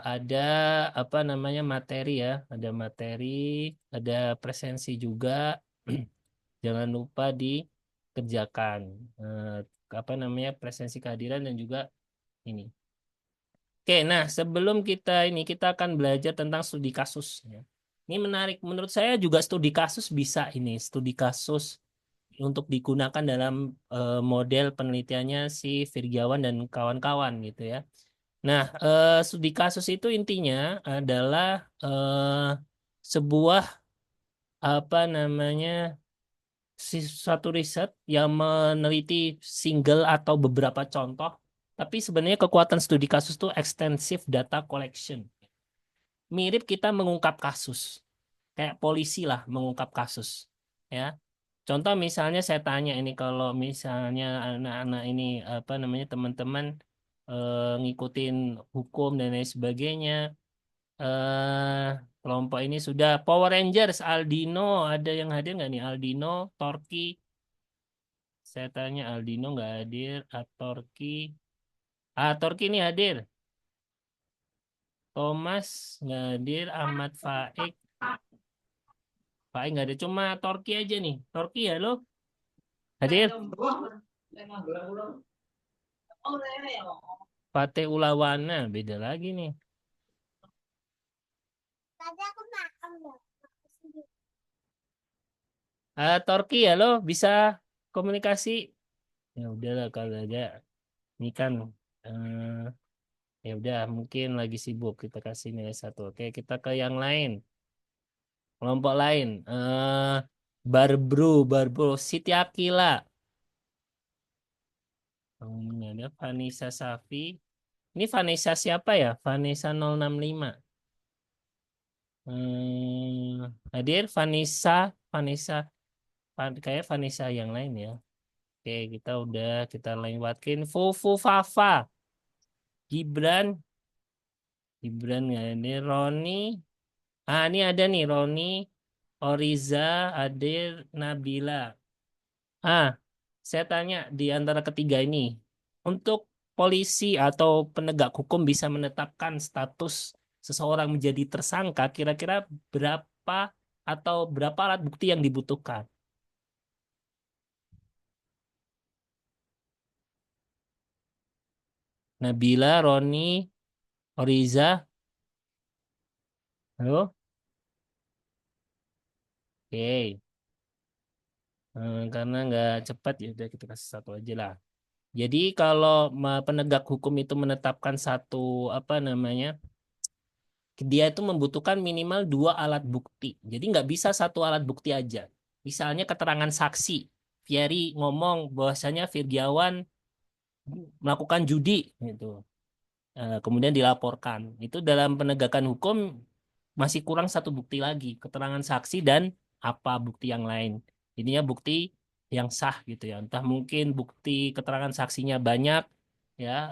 Ada apa namanya materi ya. Ada materi, ada presensi juga. Jangan lupa dikerjakan apa namanya presensi kehadiran dan juga ini. Oke, nah sebelum kita akan belajar tentang studi kasus ya. Ini menarik menurut saya juga studi kasus bisa ini studi kasus untuk digunakan dalam model penelitiannya si Virgiawan dan kawan-kawan gitu ya. Nah, studi kasus itu intinya adalah sebuah apa namanya suatu riset yang meneliti single atau beberapa contoh, tapi sebenarnya kekuatan studi kasus itu extensive data collection. Mirip kita mengungkap kasus, kayak polisi lah mengungkap kasus, ya. Contoh misalnya saya tanya ini kalau misalnya anak-anak ini apa namanya teman-teman ngikutin hukum dan lain sebagainya, eh kelompok ini sudah Power Rangers, Aldino, ada yang hadir nggak nih? Aldino, Torki, saya tanya Aldino nggak hadir, Torki, Torki ini hadir, Thomas nggak hadir, Ahmad Faik, Faik nggak ada, cuma Torki aja nih, Torki ya lo hadir, Pate Ulawana beda lagi nih. Torki ya lo bisa komunikasi? Ya udahlah kalau ada ini kan ya udah mungkin lagi sibuk kita kasih nilai 1. Oke, kita ke yang lain. Kelompok lain. Barbro Siti Akila. Ini ada Vanessa Safi. Ini Vanessa siapa ya? Vanessa 065. Hadir Vanessa kayak Vanessa yang lain ya. Oke, kita lewatkin Fufu Fafa. Gibran ya ini Roni. Ini ada nih Roni, Oriza, Adir, Nabila. Saya tanya di antara ketiga ini, untuk polisi atau penegak hukum bisa menetapkan status seseorang menjadi tersangka, kira-kira berapa alat bukti yang dibutuhkan? Nabila, Roni, Oriza, halo? Oke. Karena nggak cepat ya udah kita kasih 1 aja lah. Jadi kalau penegak hukum itu menetapkan satu apa namanya, dia itu membutuhkan minimal 2 alat bukti. Jadi nggak bisa 1 alat bukti aja. Misalnya keterangan saksi, Fieri ngomong bahwasanya Virgiawan melakukan judi gitu. Kemudian dilaporkan. Itu dalam penegakan hukum masih kurang satu bukti lagi, keterangan saksi dan apa bukti yang lain. Ininya bukti yang sah gitu ya. Entah mungkin bukti keterangan saksinya banyak ya,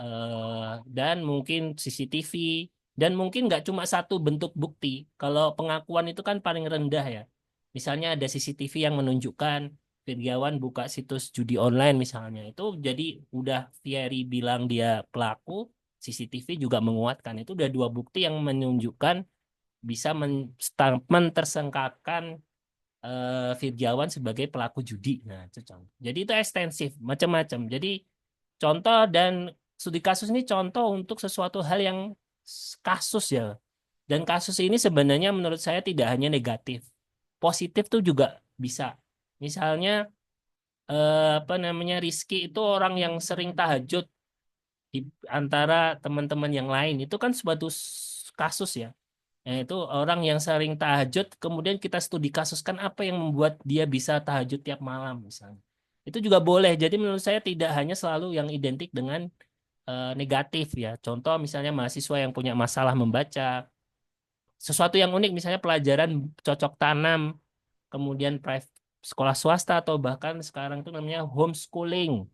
dan mungkin CCTV, dan mungkin nggak cuma satu bentuk bukti. Kalau pengakuan itu kan paling rendah ya. Misalnya ada CCTV yang menunjukkan Virgiawan buka situs judi online misalnya. Itu jadi udah Fieri bilang dia pelaku, CCTV juga menguatkan. Itu udah dua bukti yang menunjukkan bisa mentersangkakan Virgiawan sebagai pelaku judi. Nah, itu contoh. Jadi itu ekstensif, macam-macam. Jadi contoh dan studi kasus ini contoh untuk sesuatu hal yang kasus ya. Dan kasus ini sebenarnya menurut saya tidak hanya negatif. Positif tuh juga bisa. Misalnya apa namanya, Rizky itu orang yang sering tahajud di antara teman-teman yang lain. Itu kan suatu kasus ya. Itu orang yang sering tahajud, kemudian kita studi kasuskan apa yang membuat dia bisa tahajud tiap malam misalnya. Itu juga boleh. Jadi menurut saya tidak hanya selalu yang identik dengan negatif ya. Contoh misalnya mahasiswa yang punya masalah membaca, sesuatu yang unik misalnya pelajaran cocok tanam, kemudian sekolah swasta atau bahkan sekarang itu namanya homeschooling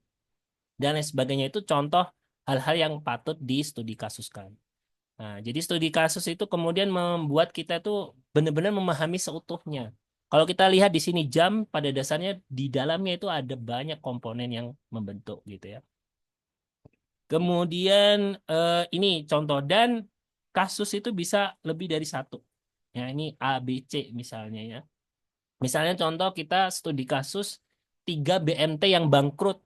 dan lain sebagainya, itu contoh hal-hal yang patut di studi kasuskan. Nah, jadi studi kasus itu kemudian membuat kita tuh benar-benar memahami seutuhnya. Kalau kita lihat di sini jam pada dasarnya di dalamnya itu ada banyak komponen yang membentuk gitu ya. Kemudian ini contoh, dan kasus itu bisa lebih dari satu. Ya, ini A, B, C misalnya ya. Misalnya contoh kita studi kasus 3 BMT yang bangkrut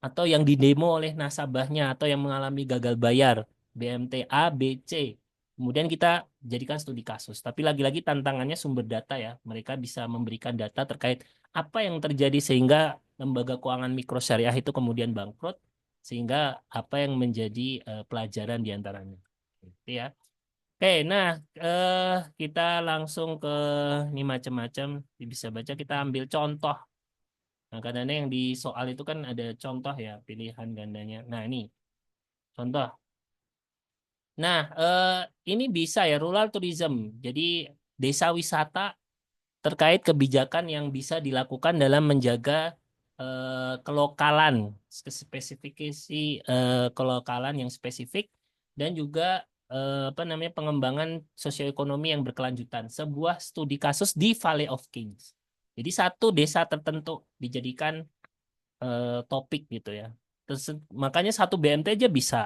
atau yang didemo oleh nasabahnya atau yang mengalami gagal bayar, BMT A, B, C. Kemudian kita jadikan studi kasus. Tapi lagi-lagi tantangannya sumber data ya. Mereka bisa memberikan data terkait apa yang terjadi sehingga lembaga keuangan mikro syariah itu kemudian bangkrut, sehingga apa yang menjadi pelajaran diantaranya. Gitu ya. Oke, nah kita langsung ke ini macam-macam. Bisa baca, kita ambil contoh. Nah, kadang-kadang yang di soal itu kan ada contoh ya, pilihan gandanya. Nah, ini contoh. Nah, ini bisa ya, rural tourism. Jadi, desa wisata terkait kebijakan yang bisa dilakukan dalam menjaga kelokalan, spesifikasi kelokalan yang spesifik, dan juga apa namanya, pengembangan sosioekonomi yang berkelanjutan. Sebuah studi kasus di Valley of Kings. Jadi satu desa tertentu dijadikan topik gitu ya. Makanya satu BMT aja bisa.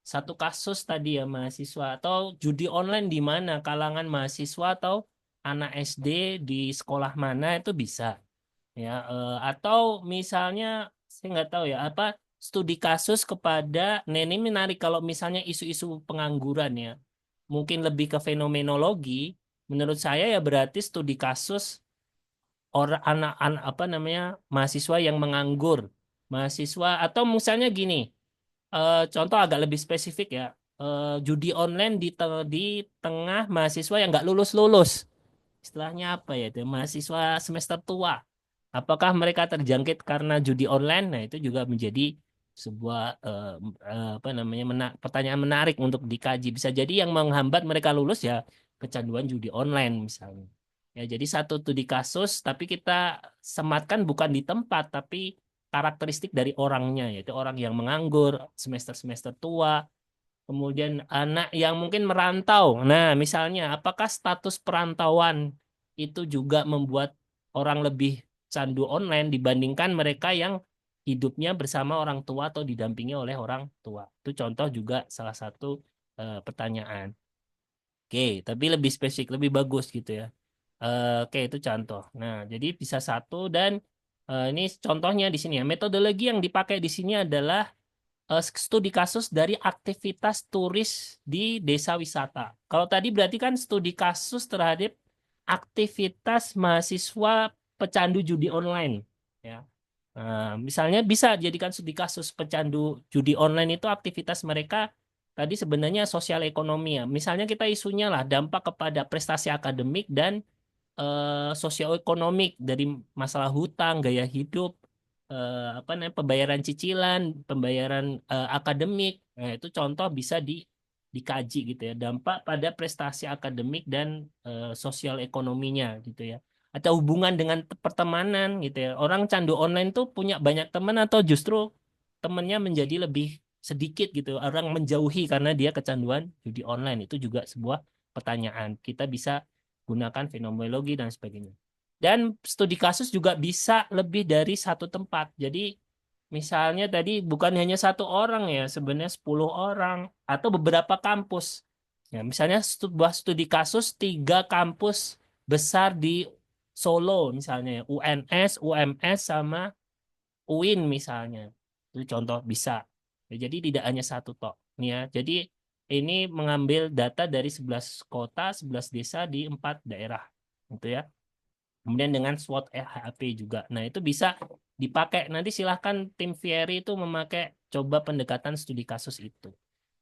Satu kasus tadi ya mahasiswa, atau judi online di mana kalangan mahasiswa atau anak SD di sekolah mana itu bisa. Ya, atau misalnya saya nggak tahu ya apa, studi kasus kepada, nah ini menarik kalau misalnya isu-isu pengangguran ya, mungkin lebih ke fenomenologi. Menurut saya ya berarti studi kasus orang anak-anak apa namanya, mahasiswa yang menganggur, mahasiswa, atau misalnya gini, contoh agak lebih spesifik ya, judi online di tengah mahasiswa yang nggak lulus-lulus, istilahnya apa ya itu, mahasiswa semester tua. Apakah mereka terjangkit karena judi online? Nah, itu juga menjadi sebuah apa namanya, pertanyaan menarik untuk dikaji. Bisa jadi yang menghambat mereka lulus ya kecanduan judi online misalnya. Ya, jadi satu studi kasus, tapi kita sematkan bukan di tempat, tapi karakteristik dari orangnya, yaitu orang yang menganggur, semester-semester tua, kemudian anak yang mungkin merantau. Nah, misalnya, apakah status perantauan itu juga membuat orang lebih candu online dibandingkan mereka yang hidupnya bersama orang tua atau didampingi oleh orang tua? Itu contoh juga salah satu pertanyaan. Oke, tapi lebih spesifik, lebih bagus gitu ya. Oke, itu contoh. Nah, jadi bisa satu, dan ini contohnya di sini ya. Metodologi yang dipakai di sini adalah studi kasus dari aktivitas turis di desa wisata. Kalau tadi berarti kan studi kasus terhadap aktivitas mahasiswa pecandu judi online. Ya. Nah, misalnya bisa jadikan studi kasus pecandu judi online itu aktivitas mereka tadi sebenarnya sosial ekonomi ya. Misalnya kita isunya lah dampak kepada prestasi akademik dan sosioekonomik dari masalah hutang, gaya hidup, apa namanya, pembayaran cicilan, pembayaran akademik. Nah, itu contoh bisa dikaji gitu ya, dampak pada prestasi akademik dan sosial ekonominya gitu ya. Atau hubungan dengan pertemanan gitu ya. Orang candu online tuh punya banyak teman atau justru temannya menjadi lebih sedikit gitu. Orang menjauhi karena dia kecanduan judi online. Itu juga sebuah pertanyaan. Kita bisa gunakan fenomenologi dan sebagainya. Dan studi kasus juga bisa lebih dari satu tempat. Jadi misalnya tadi bukan hanya satu orang ya, sebenarnya 10 orang atau beberapa kampus. Ya, misalnya sebuah studi kasus 3 kampus besar di Solo misalnya ya, UNS, UMS sama UIN misalnya. Itu contoh bisa. Ya, jadi tidak hanya satu tok. Nih ya. Jadi ini mengambil data dari 11 kota, 11 desa di 4 daerah. Gitu ya. Kemudian dengan SWOT HAP juga. Nah, itu bisa dipakai. Nanti silahkan tim Fieri itu memakai coba pendekatan studi kasus itu.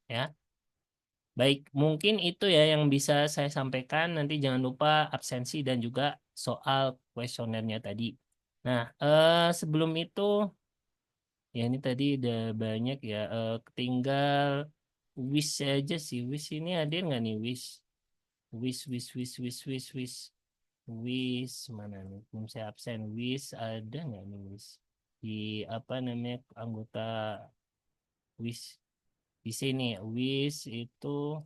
Ya. Baik, mungkin itu ya yang bisa saya sampaikan. Nanti jangan lupa absensi dan juga soal kuesionernya tadi. Nah, sebelum itu, ya ini tadi udah banyak ya. Tinggal Wish aja sih. Wish ini hadir nggak nih Wish? Wish mana nih? Belum saya absen. Wish ada nggak nih Wish? Di apa namanya anggota Wish di sini. Wish itu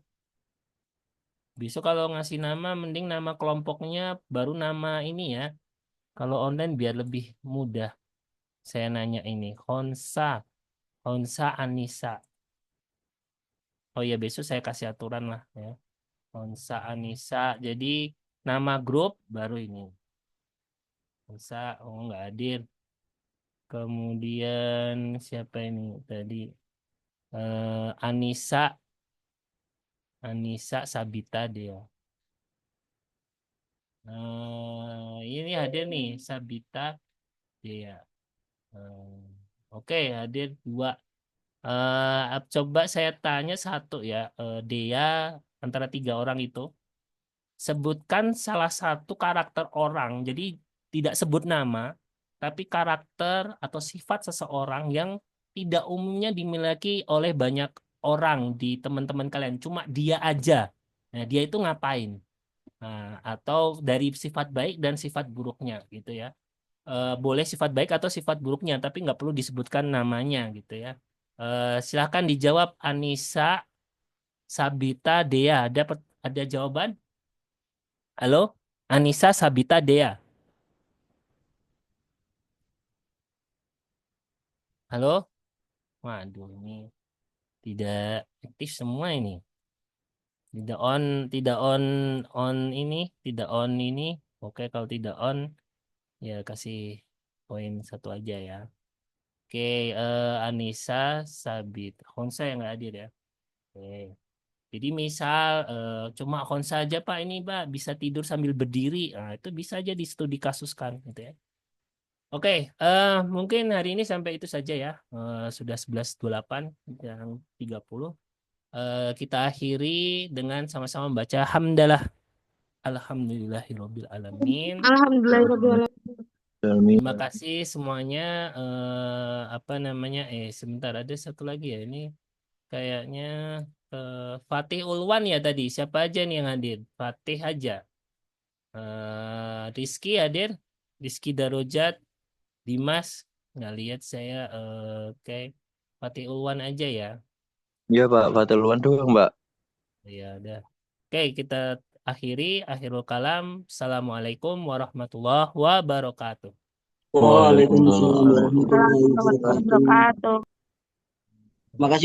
besok kalau ngasih nama mending nama kelompoknya baru nama ini ya. Kalau online biar lebih mudah. Saya nanya ini Honsa Anissa. Oh ya besok saya kasih aturan lah ya. Honsa Anissa. Jadi nama grup baru ini. Honsa oh nggak hadir. Kemudian siapa ini tadi? Anissa Sabita dia. Ini hadir nih Sabita dia. Oke, hadir 2. Coba saya tanya satu ya, Dea antara 3 orang itu sebutkan salah satu karakter orang. Jadi tidak sebut nama, tapi karakter atau sifat seseorang yang tidak umumnya dimiliki oleh banyak orang di teman-teman kalian. Cuma dia aja. Nah, dia itu ngapain? Nah, atau dari sifat baik dan sifat buruknya gitu ya. Boleh sifat baik atau sifat buruknya, tapi nggak perlu disebutkan namanya gitu ya. Silahkan dijawab Anissa, Sabita, Dea. Ada jawaban? Halo, Anissa, Sabita, Dea. Halo? Waduh, ini tidak aktif semua ini. Tidak on ini, tidak on ini. Oke, kalau tidak on, ya kasih poin 1 aja ya. Oke, Anissa, Sabit, Honsa yang nggak hadir ya. Oke. Jadi misal cuma Honsa aja Pak ini Pak bisa tidur sambil berdiri. Nah, itu bisa aja di studi kasuskan gitu ya. Oke, mungkin hari ini sampai itu saja ya. Sudah 11.28 dan 30. Kita akhiri dengan sama-sama membaca hamdalah. Alhamdulillahirabbil alamin. Alhamdulillahirobbilalamin. Terima kasih semuanya. Apa namanya? Sebentar ada satu lagi ya ini kayaknya Fatih Ulwan ya tadi. Siapa aja nih yang hadir? Fatih aja. Rizky hadir. Rizky Darojat. Dimas. Nggak lihat saya. Oke. Fatih Ulwan aja ya. Iya Pak, Fatul Luan doang Mbak. Ya udah. Oke, kita akhiri. Akhirul kalam. Assalamualaikum warahmatullahi wabarakatuh. Waalaikumsalam warahmatullahi wabarakatuh. Wabarakatuh. Makasih.